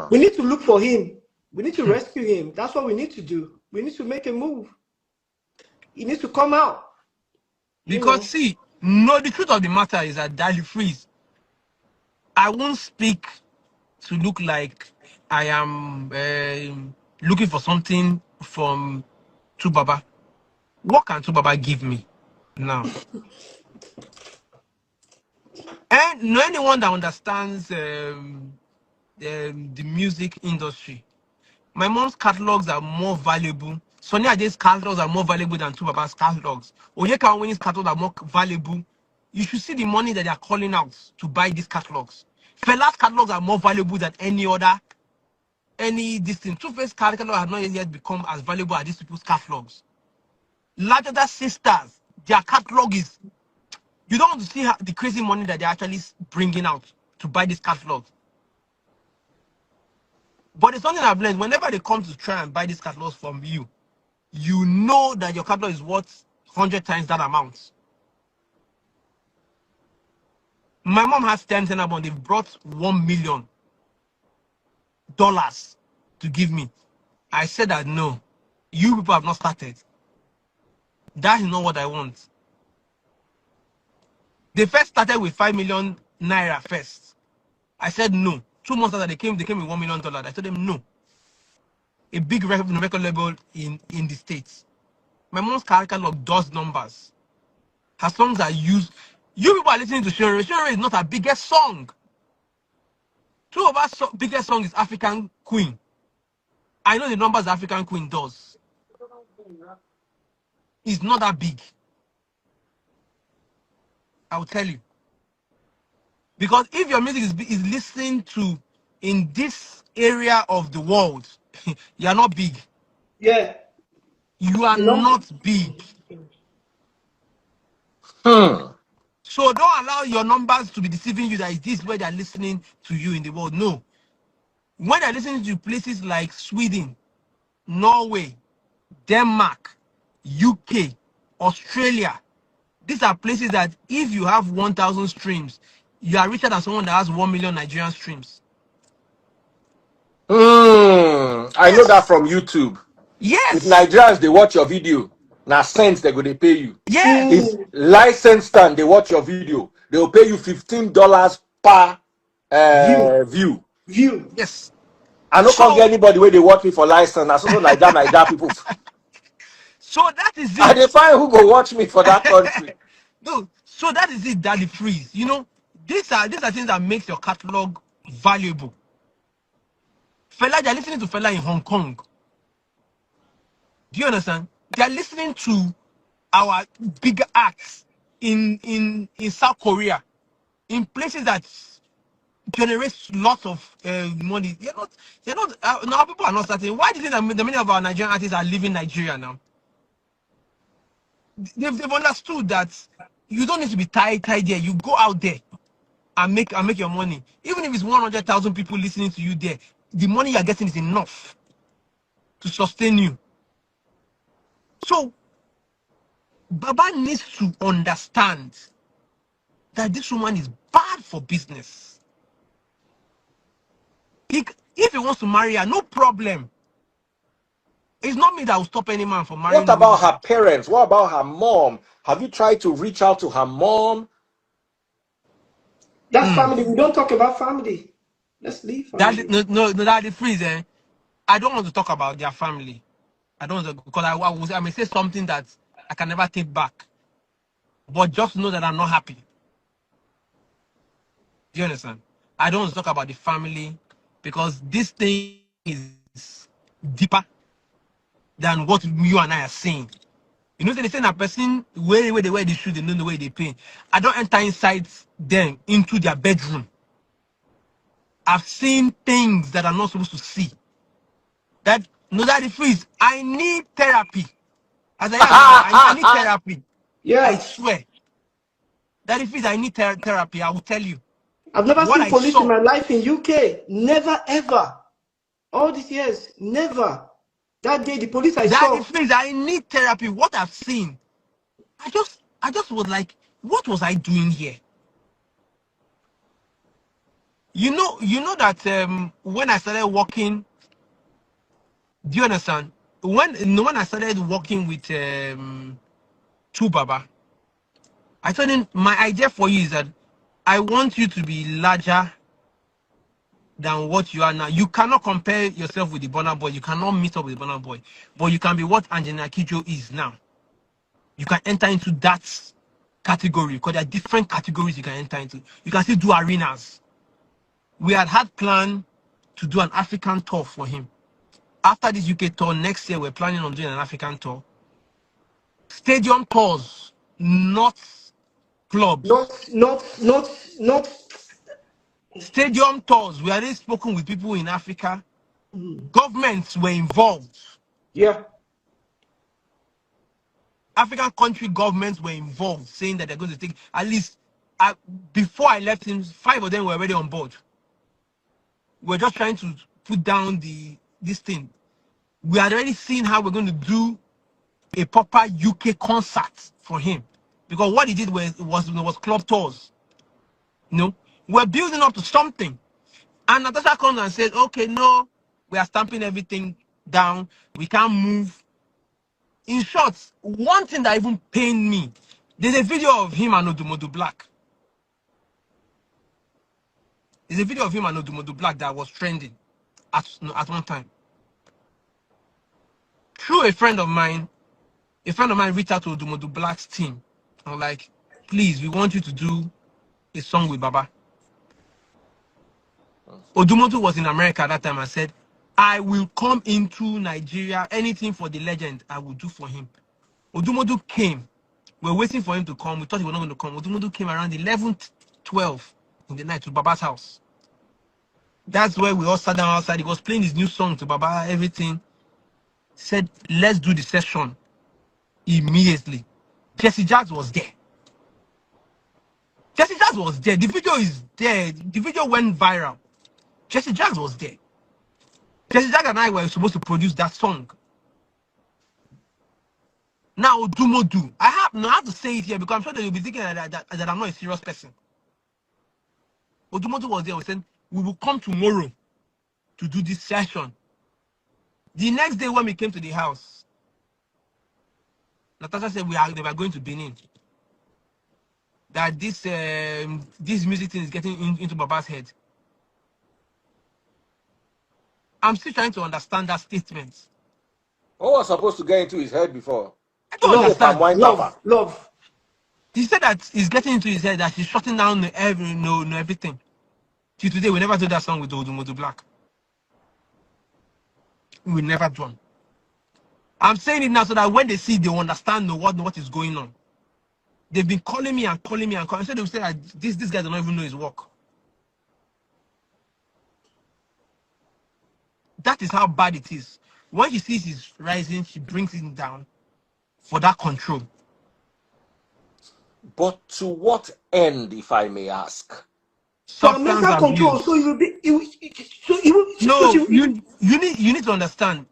We need to look for him. We need to rescue him. That's what we need to do. We need to make a move. He needs to come out. Because see, no, the truth of the matter is that Daddy Freeze, I won't speak to look like I am looking for something from Tubaba. What can Tubaba give me now? And no anyone that understands the music industry, my mom's catalogs are more valuable. Sonny Ade's catalogs are more valuable than Tubaba's catalogs. Onyeka Onweni's catalogs are more valuable. You should see the money that they are calling out to buy these catalogs. Fela's catalogs are more valuable than any distinct. 2Face catalog has not yet become as valuable as these people's catalogs. Larger sisters, their catalog is. You don't want to see the crazy money that they're actually bringing out to buy these catalogs. But it's something I've learned. Whenever they come to try and buy these catalogs from you, you know that your catalog is worth 100 times that amount. My mom has 10 Tenabon. They've brought $1 million to give me. I said that no, you people have not started. That is not what I want. They first started with 5 million naira first. I said no. 2 months after they came with $1 million. I told them no. A big record label in the States. My mom's catalog does numbers. Her songs are used. You people are listening to Shere. Shere is not her biggest song. Two of our biggest song is African Queen. I know the numbers African Queen does. It's not that big. I will tell you. Because if your music is listened to in this area of the world, you are not big. Yeah. You are not big. So don't allow your numbers to be deceiving you that is this where they're listening to you in the world. No. When they're listening to places like Sweden, Norway, Denmark, UK, Australia, these are places that if you have 1,000 streams, you are richer than someone that has 1 million Nigerian streams. I know that from YouTube. Yes. If Nigerians, they watch your video, now cents they're going to pay you. Yes. If license stand, they watch your video, they will pay you $15 per view. Yes. I don't can't get anybody where they watch me for license. That's also like that people. So that is it. And they find who go watch me for that country. No, so that is it, Daddy Freeze. You know, these are things that makes your catalog valuable. Fela, they're listening to Fela in Hong Kong. Do you understand? They're listening to our bigger acts in South Korea, in places that generates lots of money. Now people are not starting. Why do you think that the many of our Nigerian artists are leaving Nigeria now? They've understood that you don't need to be tied there. You go out there and make your money. Even if it's 100,000 people listening to you there, the money you're getting is enough to sustain you. So Baba needs to understand that this woman is bad for business. If he wants to marry her, no problem. It's not me that will stop any man from marrying. What about her parents? What about her mom? Have you tried to reach out to her mom? That's family. We don't talk about family. Let's leave family. Daddy Freeze, I don't want to talk about their family. I don't want to, because I may say something that I can never take back. But just know that I'm not happy. Do you understand? I don't want to talk about the family because this thing is deeper than what you and I are saying. You know, they say a person where they wear the shoe, they know the way they pay. I don't enter inside them into their bedroom. I've seen things that I'm not supposed to see. Daddy Freeze, I need therapy. As I am, I need therapy. Yeah. I swear. Daddy Freeze, I need therapy. I will tell you. I've never seen police in my life in UK. Never, ever. All these years, never. That day, the police I saw. Daddy Freeze, I need therapy. What I've seen. I just was like, what was I doing here? You know that when I started working, do you understand? When I started working with Baba, I told him my idea for you is that I want you to be larger than what you are now. You cannot compare yourself with the Burna Boy. You cannot meet up with the Burna Boy. But you can be what Angelina Kidjo is now. You can enter into that category because there are different categories you can enter into. You can still do arenas. We had planned to do an African tour for him. After this UK tour, next year we're planning on doing an African tour. Stadium tours, not clubs. Not. Stadium tours. We already spoken with people in Africa. Governments were involved. Yeah. African country governments were involved, saying that they're going to take at least. Before I left him, 5 of them were already on board. We're just trying to put down this thing. We had already seen how we're going to do a proper UK concert for him, because what he did was club tours. You know, we're building up to something, and Natasha comes and says, "Okay, no, we are stamping everything down. We can't move." In short, one thing that even pained me, there's a video of him and Odumodu Black. There's a video of him and Odumodu Black that was trending at one time. Through a friend of mine reached out to Odumodu Black's team. I was like, please, we want you to do a song with Baba. Odumodu was in America at that time and said, I will come into Nigeria. Anything for the legend, I will do for him. Odumodu came. We're waiting for him to come. We thought he was not going to come. Odumodu came around 11th, 12 in the night to Baba's house. That's where we all sat down outside. He was playing his new song to Baba, everything. Said, let's do the session immediately. Jesse Jacks was there. Jesse Jacks was there. The video is there. The video went viral. Jesse Jacks was there. Jesse Jacks and I were supposed to produce that song. Now, Odumodu, I have to say it here because I'm sure that you'll be thinking that I'm not a serious person. Odumodu was there. We said, we will come tomorrow to do this session. The next day when we came to the house, Natasha said they were going to Benin. That this music thing is getting into Baba's head. I'm still trying to understand that statement. What was supposed to get into his head before? I don't understand. Love. He said that he's getting into his head that he's shutting down everything. Till today, we never do that song with Odumodu Black. We never done. I'm saying it now so that when they see, they understand what is going on. They've been calling me and calling. So they will say that this guy does not even know his work. That is how bad it is. When she sees he's rising, she brings him down for that control. But to what end, if I may ask? Substance abuse. Control. So you will be. You need to understand.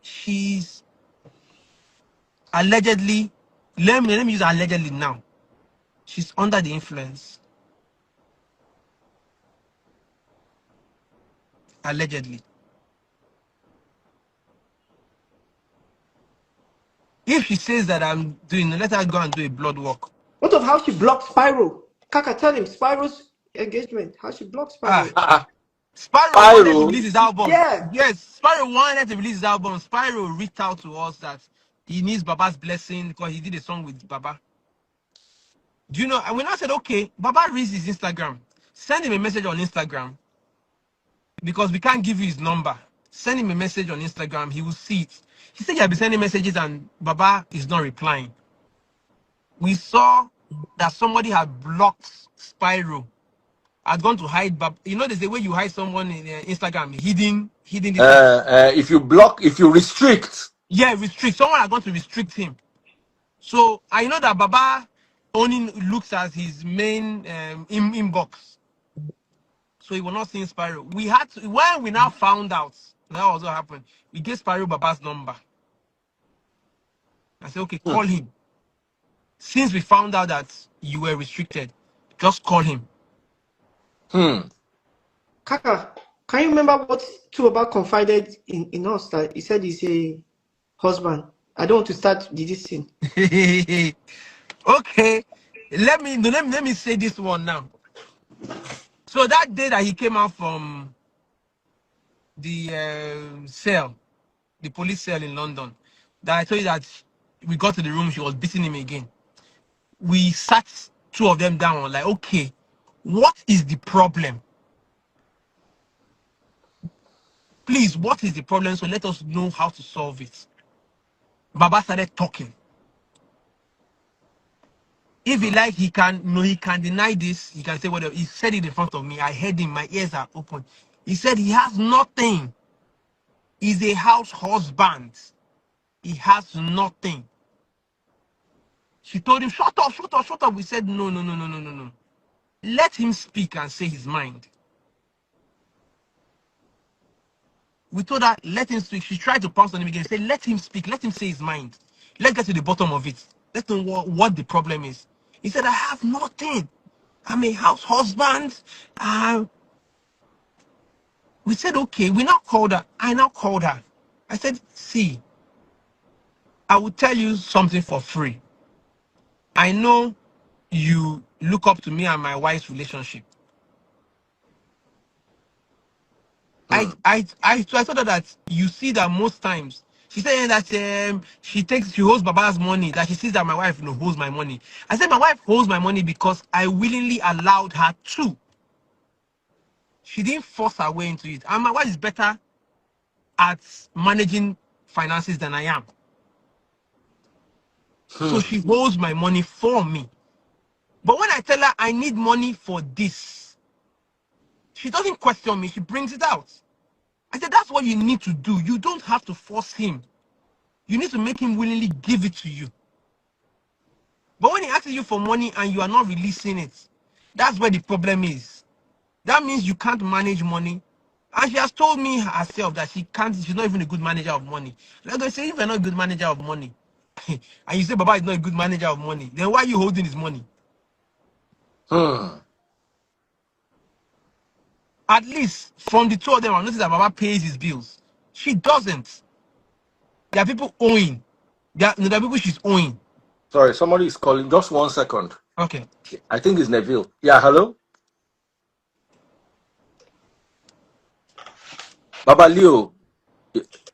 She's allegedly. Let me use allegedly now. She's under the influence. Allegedly. If she says that I'm doing, let her go and do a blood work. What of how she blocked Spyro? Kaka, tell him Spyro's engagement. How she blocked Spyro? Spyro wanted to release his album. Yeah. Yes, Spyro wanted to release his album. Spyro reached out to us that he needs Baba's blessing because he did a song with Baba. Do you know? And when I said, okay, Baba reads his Instagram. Send him a message on Instagram. Because we can't give you his number. Send him a message on Instagram. He will see it. He said he had been sending messages and Baba is not replying. We saw that somebody had blocked Spyro. Had gone to hide Baba. You know, there's a way you hide someone in Instagram, hidden. If you block, if you restrict. Yeah, restrict. Someone had gone to restrict him. So I know that Baba only looks at his main inbox. So he was not seeing Spyro. We had to, when we now found out that was what happened, we gave Spyro Baba's number. I said, okay, call him. Since we found out that you were restricted, just call him. Kaka, can you remember what Tuoba confided in us that he said he's a husband? I don't want to start this thing. Okay, let me say this one now. So that day that he came out from the cell, the police cell in London, that I told you that we got to the room, she was beating him again. We sat two of them down, like, okay, what is the problem? Please, what is the problem? So let us know how to solve it. Baba started talking. If he like, he can deny this. He can say whatever. He said it in front of me. I heard him. My ears are open. He said he has nothing. He's a house husband. He has nothing. She told him, shut up, shut up, shut up. We said, no, no, no, no, no, no, no. Let him speak and say his mind. We told her, let him speak. She tried to pounce on him again. Say, let him speak. Let him say his mind. Let's get to the bottom of it. Let's know what the problem is. He said, I have nothing. I'm a house husband. We said, okay. We now called her. I now called her. I said, see, I will tell you something for free. I know you look up to me and my wife's relationship. I told her that you see that most times. She said that she holds Baba's money, that she sees that my wife holds my money. I said my wife holds my money because I willingly allowed her to. She didn't force her way into it. And my wife is better at managing finances than I am. So she holds my money for me. But when I tell her I need money for this, she doesn't question me. She brings it out. I said, that's what you need to do. You don't have to force him. You need to make him willingly give it to you. But when he asks you for money and you are not releasing it, that's where the problem is. That means you can't manage money. And she has told me herself that she's not even a good manager of money. Like I say, if you're not a good manager of money, and you say Baba is not a good manager of money, then why are you holding his money? At least from the two of them, I noticed that Baba pays his bills. She doesn't. There are people owing. There are people she's owing. Sorry, somebody is calling. Just 1 second. Okay. I think it's Neville. Yeah, hello? Baba Leo.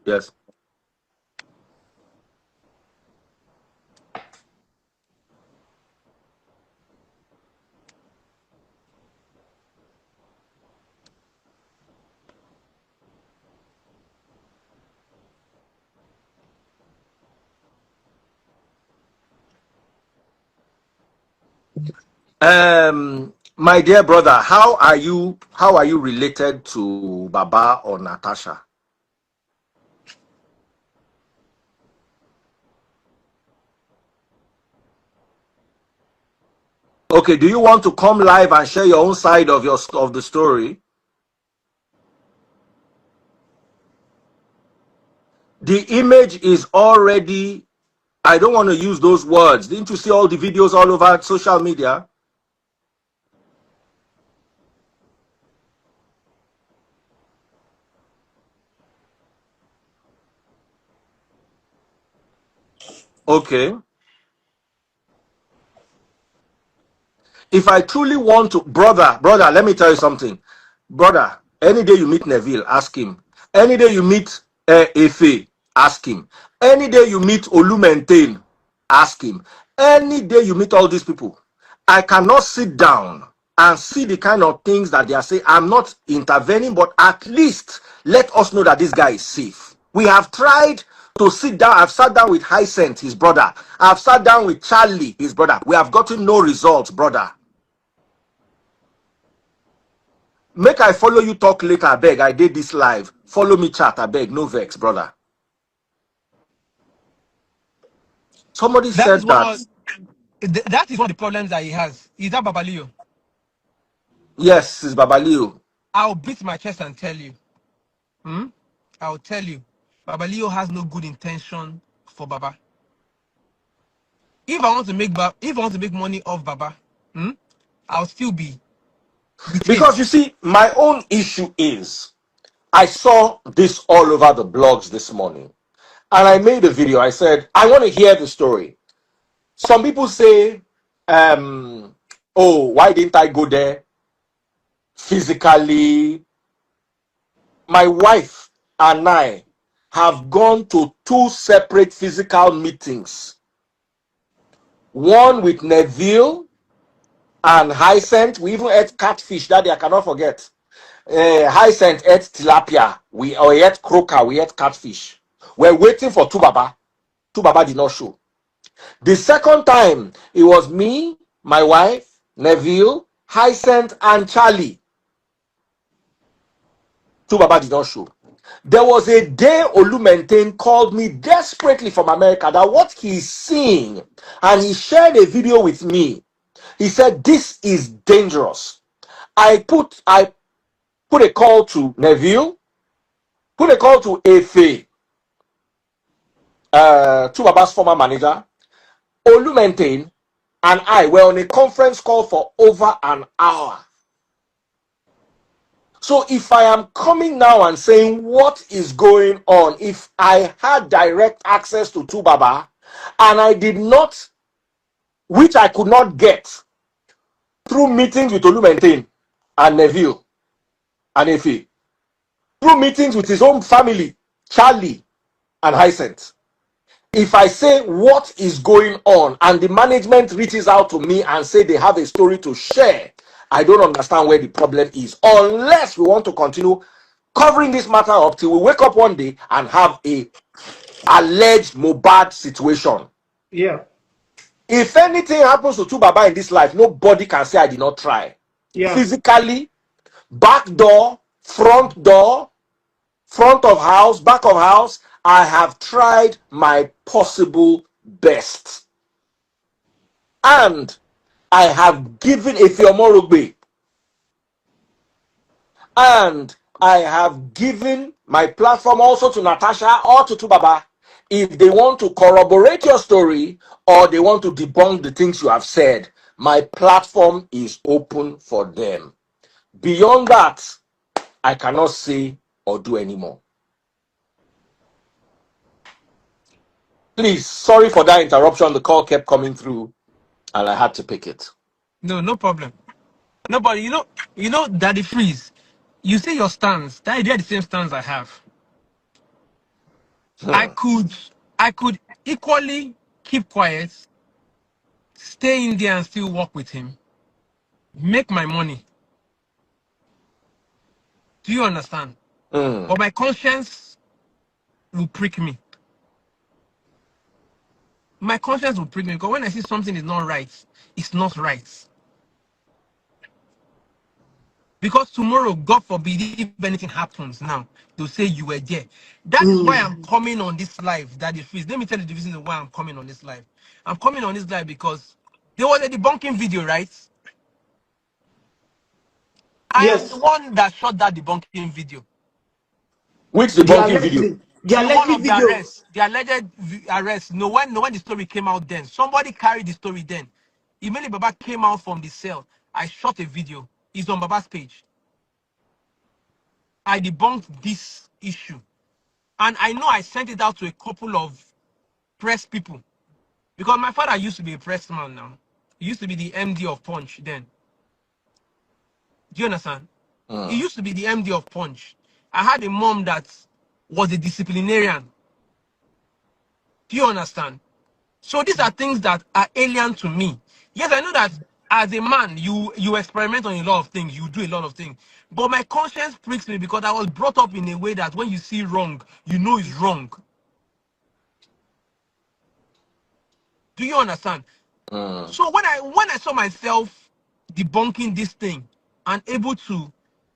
Yes. My dear brother, how are you related to Baba or Natasha? Okay, do you want to come live and share your own side of the story? The image is already, I don't want to use those words. Didn't you see all the videos all over social media? Okay. If I truly want to, brother, let me tell you something. Brother, any day you meet Neville, ask him. Any day you meet Efe, ask him. Any day you meet Olumentain, ask him. Any day you meet all these people, I cannot sit down and see the kind of things that they are saying. I'm not intervening, but at least let us know that this guy is safe. We have tried to sit down. I've sat down with Hyacinth, his brother. I've sat down with Charlie, his brother. We have gotten no results, brother. Make I follow you talk later, I beg. I did this live. Follow me chat, I beg. No vex, brother. Somebody That is said that. that is one of the problems that he has. Is that Babalio? Yes, it's Babalio. I'll beat my chest and tell you. I'll tell you. Babalio has no good intention for Baba. If I want to make money off Baba, I'll still be with Because you hate. see, my own issue is I saw this all over the blogs this morning. And I made a video. I said, I want to hear the story. Some people say, oh, why didn't I go there physically? My wife and I have gone to 2 separate physical meetings. One with Neville and Hyacinth. We even ate catfish that day, I cannot forget. Hyacinth ate tilapia. We ate croaker. We ate catfish. We're waiting for Tubaba. Tubaba did not show. The second time, it was me, my wife, Neville, Hyacinth, and Charlie. Tubaba did not show. There was a day Olumentain called me desperately from America that what he's seeing, and he shared a video with me. He said, this is dangerous. I put a call to Neville, put a call to Efe, Tubaba's former manager, Olumentain, and I were on a conference call for over an hour. So if I am coming now and saying what is going on, if I had direct access to Tubaba and I did not, which I could not get through meetings with Olumentain and Neville and Efe, through meetings with his own family, Charlie and Hyacinth, if I say what is going on and the management reaches out to me and say they have a story to share, I don't understand where the problem is, unless we want to continue covering this matter up till we wake up one day and have a alleged Mohbad situation. Yeah. If anything happens to Tubaba in this life, nobody can say I did not try. Yeah. Physically, back door, front of house, back of house, I have tried my possible best. And I have given Efiomorogbe, and I have given my platform also to Natasha or to Tubaba. If they want to corroborate your story or they want to debunk the things you have said, my platform is open for them. Beyond that, I cannot say or do anymore. Please, sorry for that interruption. The call kept coming through and I had to pick it. No problem. No, but Daddy Freeze, you say your stance. That idea the same stance I have. I could equally keep quiet, stay in there and still work with him, make my money. Do you understand? But my conscience will prick me. My conscience will prick me because when I see something is not right, it's not right. Because tomorrow, God forbid, if anything happens now, they'll say you were there. That is why I'm coming on this live, Daddy Freeze. Let me tell you the reason why I'm coming on this live. I'm coming on this live because there was a debunking video, right? I am the Yes. one that shot that debunking video. Which The debunking video? The one of the video. arrest, the alleged arrest. No, when the story came out then, somebody carried the story then. Immediately Baba came out from the cell. I shot a video. It's on Baba's page. I debunked this issue. And I know I sent it out to a couple of press people. Because my father used to be a press man now. He used to be the MD of Punch then. Do you understand? He used to be the MD of Punch. I had a mom that was a disciplinarian. Do you understand? So these are things that are alien to me. Yes, I know that as a man, you experiment on a lot of things, you do a lot of things. But my conscience pricks me because I was brought up in a way that when you see wrong, you know it's wrong. Do you understand? So when I saw myself debunking this thing and able to,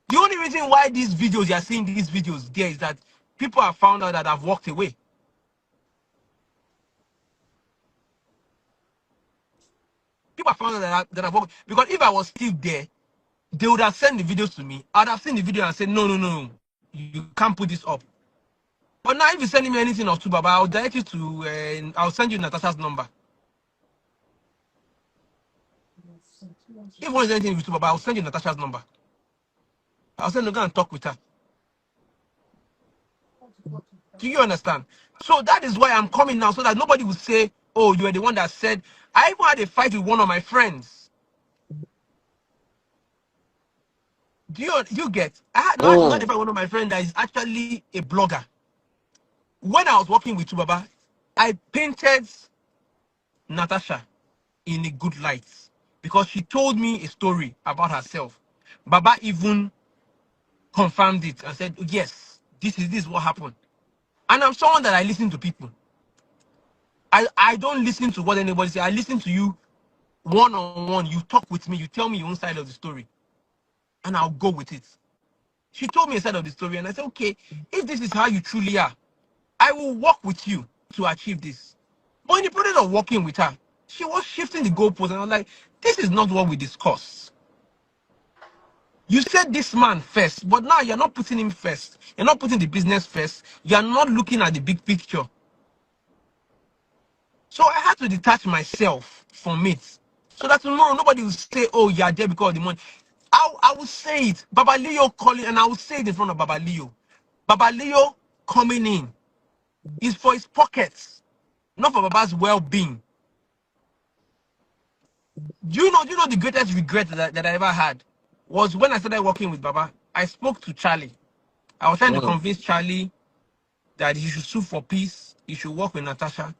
the only reason why these videos, you are seeing these videos there is that people have found out that I've walked away. People have found out that I've walked, because if I was still there, they would have sent the videos to me. I'd have seen the video and said, no, you can't put this up. But now if you send me anything of Tubaba, I'll direct you to, I'll send you Natasha's number. If you want anything with Tubaba, I'll send you Natasha's number. I'll say, no, go and talk with her. Do you understand? So that is why I'm coming now, so that nobody will say, oh, you are the one that said. I even had a fight with one of my friends. Do you get? I had not a fight with one of my friends that is actually a blogger. When I was working with Baba, I painted Natasha in a good light because she told me a story about herself. Baba even confirmed it and said, yes, this is what happened. And I'm someone that I listen to people. I don't listen to what anybody says. I listen to you one-on-one. You talk with me. You tell me your own side of the story. And I'll go with it. She told me a side of the story. And I said, okay, if this is how you truly are, I will work with you to achieve this. But in the process of working with her, she was shifting the goalposts. And I was like, this is not what we discussed. You said this man first, but now you're not putting him first. You're not putting the business first. You're not looking at the big picture. So I had to detach myself from it. So that tomorrow nobody will say, oh, you're there because of the money. I will say it. Baba Leo calling, and I will say it in front of Baba Leo. Baba Leo coming in is for his pockets, not for Baba's well-being. Do you know the greatest regret that I ever had was when I started working with Baba. I spoke to Charlie. I was trying to convince Charlie that he should sue for peace. He should work with Natasha.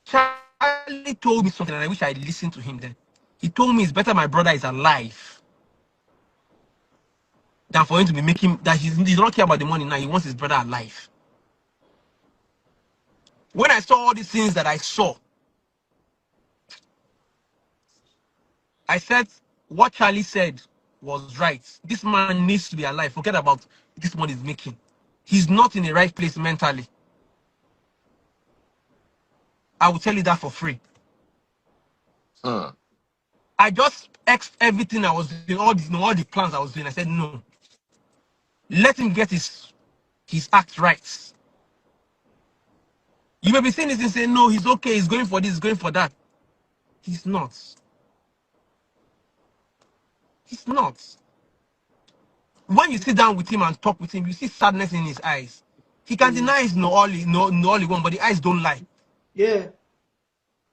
Charlie told me something, and I wish I listened to him then. He told me it's better my brother is alive than for him to be making that he's not care about the money now. He wants his brother alive. When I saw all these things that I saw, I said what Charlie said was right. This man needs to be alive. Forget about this money he's making. He's not in the right place mentally. I will tell you that for free. I just X'd everything I was doing, all the plans I was doing. I said, no. Let him get his act right. You may be saying this and saying, no, he's okay, he's going for this, he's going for that. He's not. He's not. When you sit down with him and talk with him, you see sadness in his eyes. He can deny he's no all he want, but the eyes don't lie. Yeah.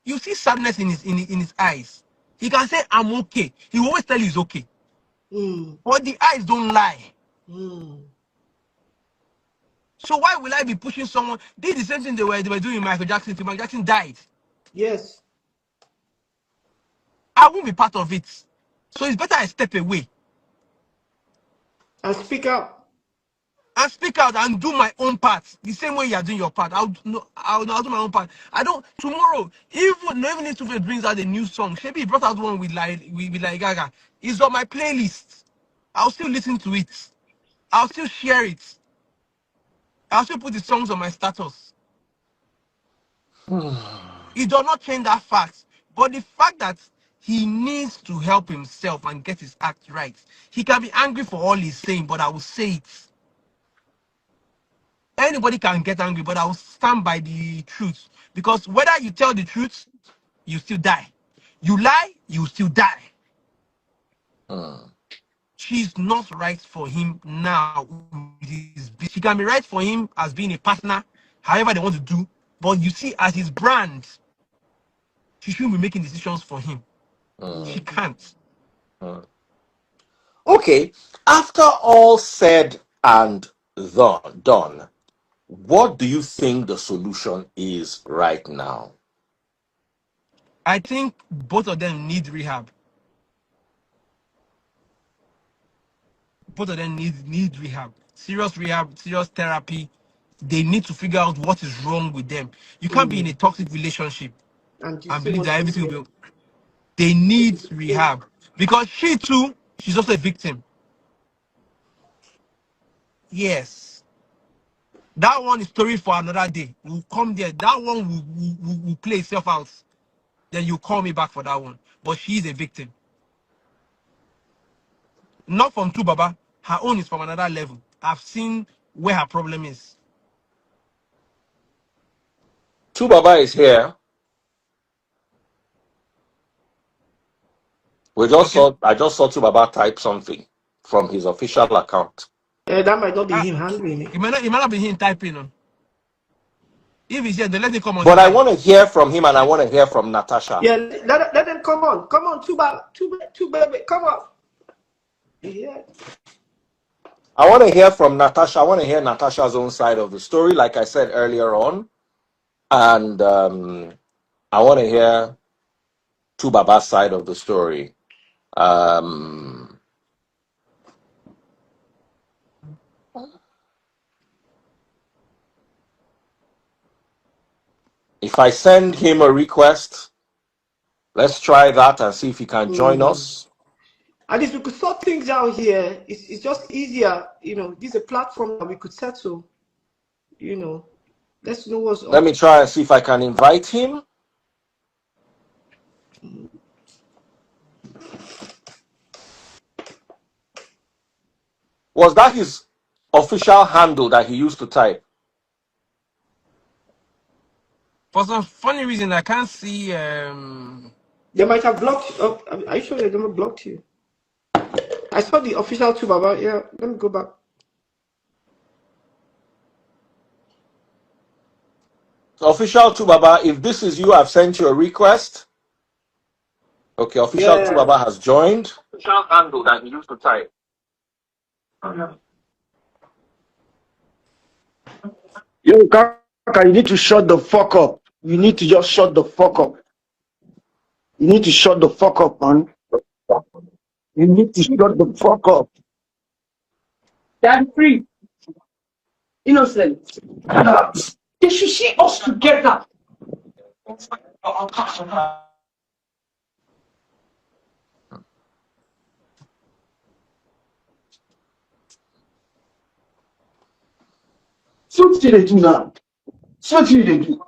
You see sadness in his eyes. He can say, I'm okay. He will always tell you he's okay. But the eyes don't lie. So why will I be pushing someone? They did the same thing they were doing with Michael Jackson till Michael Jackson died. Yes. I won't be part of it. So it's better I step away. And speak out. And speak out and do my own part. The same way you are doing your part. I'll do my own part. I don't tomorrow, even if 2Face brings out a new song, maybe he brought out one with like Gaga. It's on my playlist. I'll still listen to it. I'll still share it. I'll still put the songs on my status. It does not change that fact. But the fact that he needs to help himself and get his act right. He can be angry for all he's saying, but I will say it. Anybody can get angry, but I will stand by the truth. Because whether you tell the truth, you still die. You lie, you still die. She's not right for him now. She can be right for him as being a partner, however they want to do. But you see, as his brand, she shouldn't be making decisions for him. She can't. Okay, after all said and done, what do you think the solution is right now? I think both of them need rehab. Both of them need rehab. Serious rehab, serious therapy. They need to figure out what is wrong with them. You can't be in a toxic relationship And you and still believe want that to everything be will be. They need rehab. Because she too, she's also a victim. Yes. That one is story for another day. We'll come there. That one will play itself out. Then you call me back for that one. But she is a victim. Not from two Baba. Her own is from another level. I've seen where her problem is. Two Baba is here. I just Okay. saw Two Baba type something. from his official account. That might not be him handling it. It might not be him typing on. If he's here, then let him come on. But I want to hear from him, and I want to hear from Natasha. Yeah, let them come on. Come on, two baby, come on. Yeah. I want to hear from Natasha. I want to hear Natasha's own side of the story, like I said earlier on. And I want to hear Tubaba's side of the story. If I send him a request, let's try that and see if he can join us. At least we could sort things out here. It's just easier, you know. This is a platform that we could settle, you know. Let's know what's up. Let me try and see if I can invite him. Was that his official handle that he used to type? For some funny reason, I can't see. They might have blocked you. Oh, are you sure they never blocked you? I saw the official too, Baba. Yeah, let me go back. Official Tubaba, if this is you, I've sent you a request. Okay, official Tubaba has joined. Official handle that he used to type. Yo, Kaka, you need to shut the fuck up. You need to just shut the fuck up. You need to shut the fuck up, man. You need to shut the fuck up. Daddy free. Innocent. They should see us together. So what did they do now? So what did they do?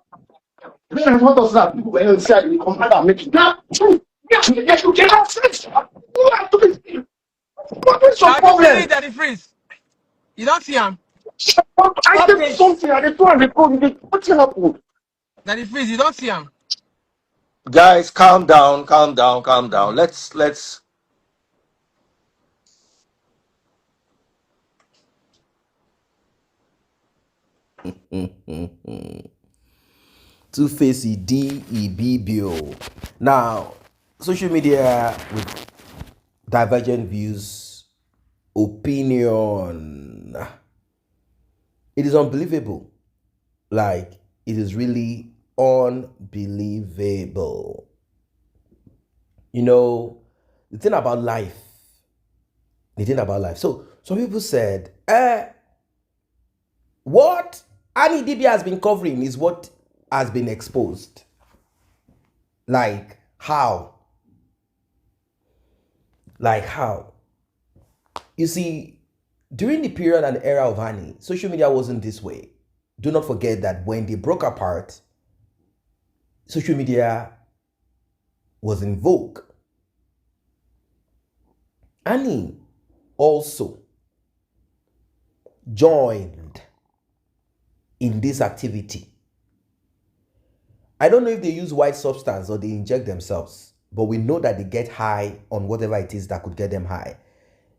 Then I want us that people were inside the commander and make it. Now, you cannot fix it. What is your problem? Daddy Freeze. You don't see him. I did something and they told me, what happened? Daddy Freeze, you don't see him. Guys, calm down, calm down, calm down. Let's 2Face Idibia. Now, social media with divergent views, opinion. It is unbelievable. Like, it is really unbelievable. You know, the thing about life. So, some people said, what Annie Idibia has been covering is what has been exposed. Like, how? Like, how? You see, during the period and era of Annie, social media wasn't this way. Do not forget that when they broke apart, social media was in vogue. Annie also joined in this activity. I don't know if they use white substance or they inject themselves, but we know that they get high on whatever it is that could get them high.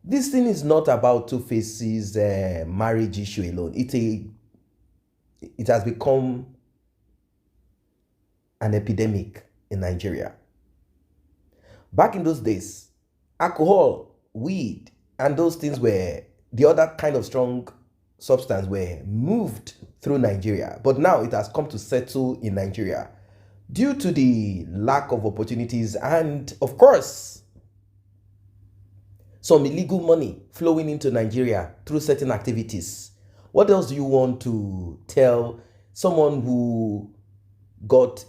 This thing is not about 2Face's marriage issue alone. It has become an epidemic in Nigeria. Back in those days, alcohol, weed, and those things were the other kind of strong substance were moved through Nigeria. But now it has come to settle in Nigeria due to the lack of opportunities and, of course, some illegal money flowing into Nigeria through certain activities. What else do you want to tell someone who got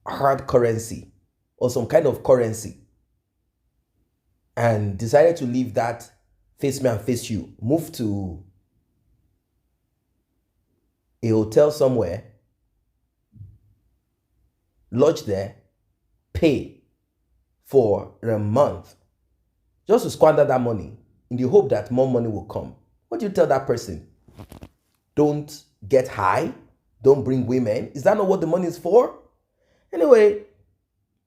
hard currency or some kind of currency and decided to leave that face me and face you, move to a hotel somewhere, lodge there, pay for a month just to squander that money in the hope that more money will come? What do you tell that person? Don't get high? Don't bring women? Is that not what the money is for? Anyway,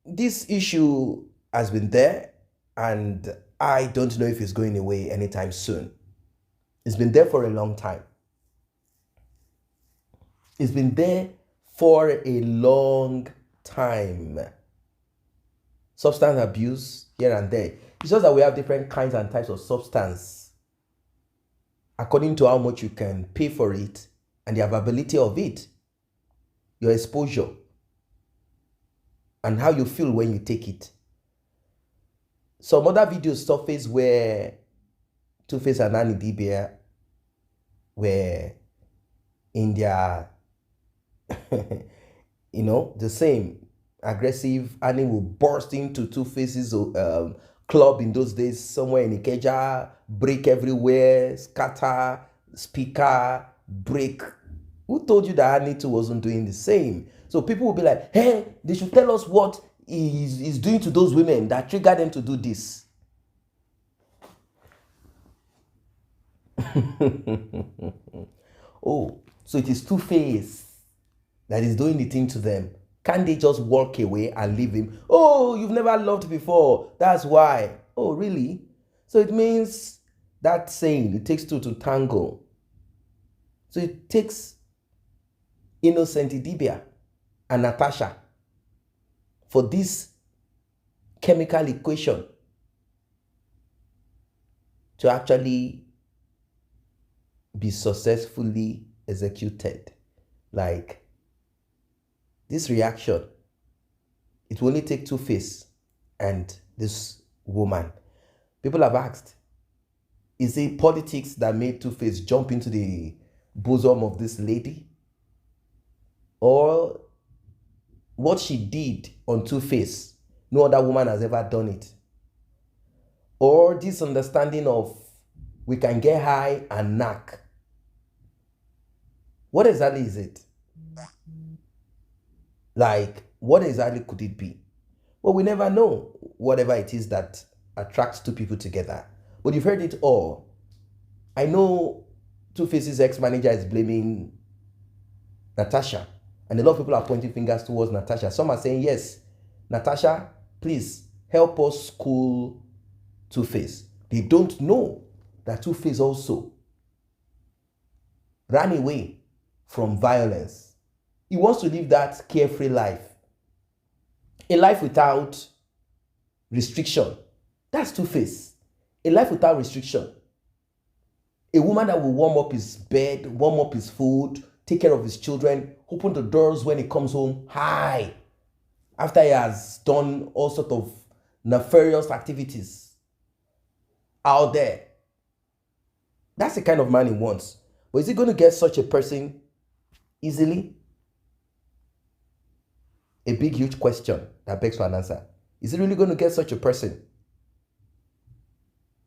this issue has been there, and I don't know if it's going away anytime soon. It's been there for a long time. It's been there for a long time. Substance abuse here and there. It's just that we have different kinds and types of substance according to how much you can pay for it and the availability of it, your exposure, and how you feel when you take it. Some other videos surfaced where 2Face and Idibia were in their, the same aggressive. Annie will burst into 2Face's club in those days, somewhere in Ikeja, break everywhere, scatter, speaker, break. Who told you that Annie too wasn't doing the same? So people will be like, hey, they should tell us what he's doing to those women that triggered them to do this. Oh, so it is 2Face that is doing the thing to them. Can't they just walk away and leave him? Oh, you've never loved before. That's why. Oh, really? So it means that saying, it takes two to tango. So it takes innocent Idibia and Natasha for this chemical equation to actually be successfully executed. Like this reaction, it will only take 2Face and this woman. People have asked, is it politics that made 2Face jump into the bosom of this lady? Or what she did on 2Face, no other woman has ever done it? Or this understanding of we can get high and knack? What exactly is it? Like, what exactly could it be? Well, we never know whatever it is that attracts two people together. But you've heard it all. I know 2Face's ex-manager is blaming Natasha. And a lot of people are pointing fingers towards Natasha. Some are saying, yes, Natasha, please help us school 2Face. They don't know that 2Face also ran away from violence. He wants to live that carefree life. A life without restriction. That's 2Face. A life without restriction. A woman that will warm up his bed, warm up his food, take care of his children, open the doors when he comes home, hi, after he has done all sorts of nefarious activities out there. That's the kind of man he wants. But is he going to get such a person easily? A big, huge question that begs for an answer. Is he really going to get such a person?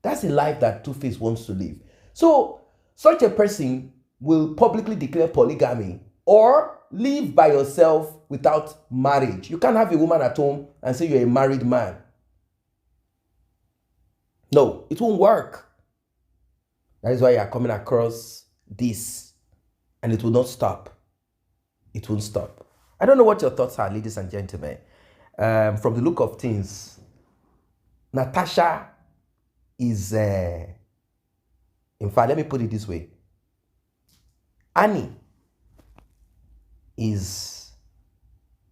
That's the life that 2Face wants to live. So, such a person will publicly declare polygamy or live by yourself without marriage. You can't have a woman at home and say you're a married man. No, it won't work. That is why you are coming across this, and it will not stop. It won't stop. I don't know what your thoughts are, ladies and gentlemen. From the look of things, Natasha is, in fact, let me put it this way. Annie is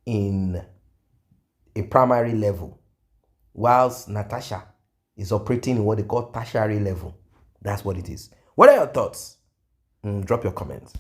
in a primary level, whilst Natasha is operating in what they call tertiary level. That's what it is. What are your thoughts? Drop your comments.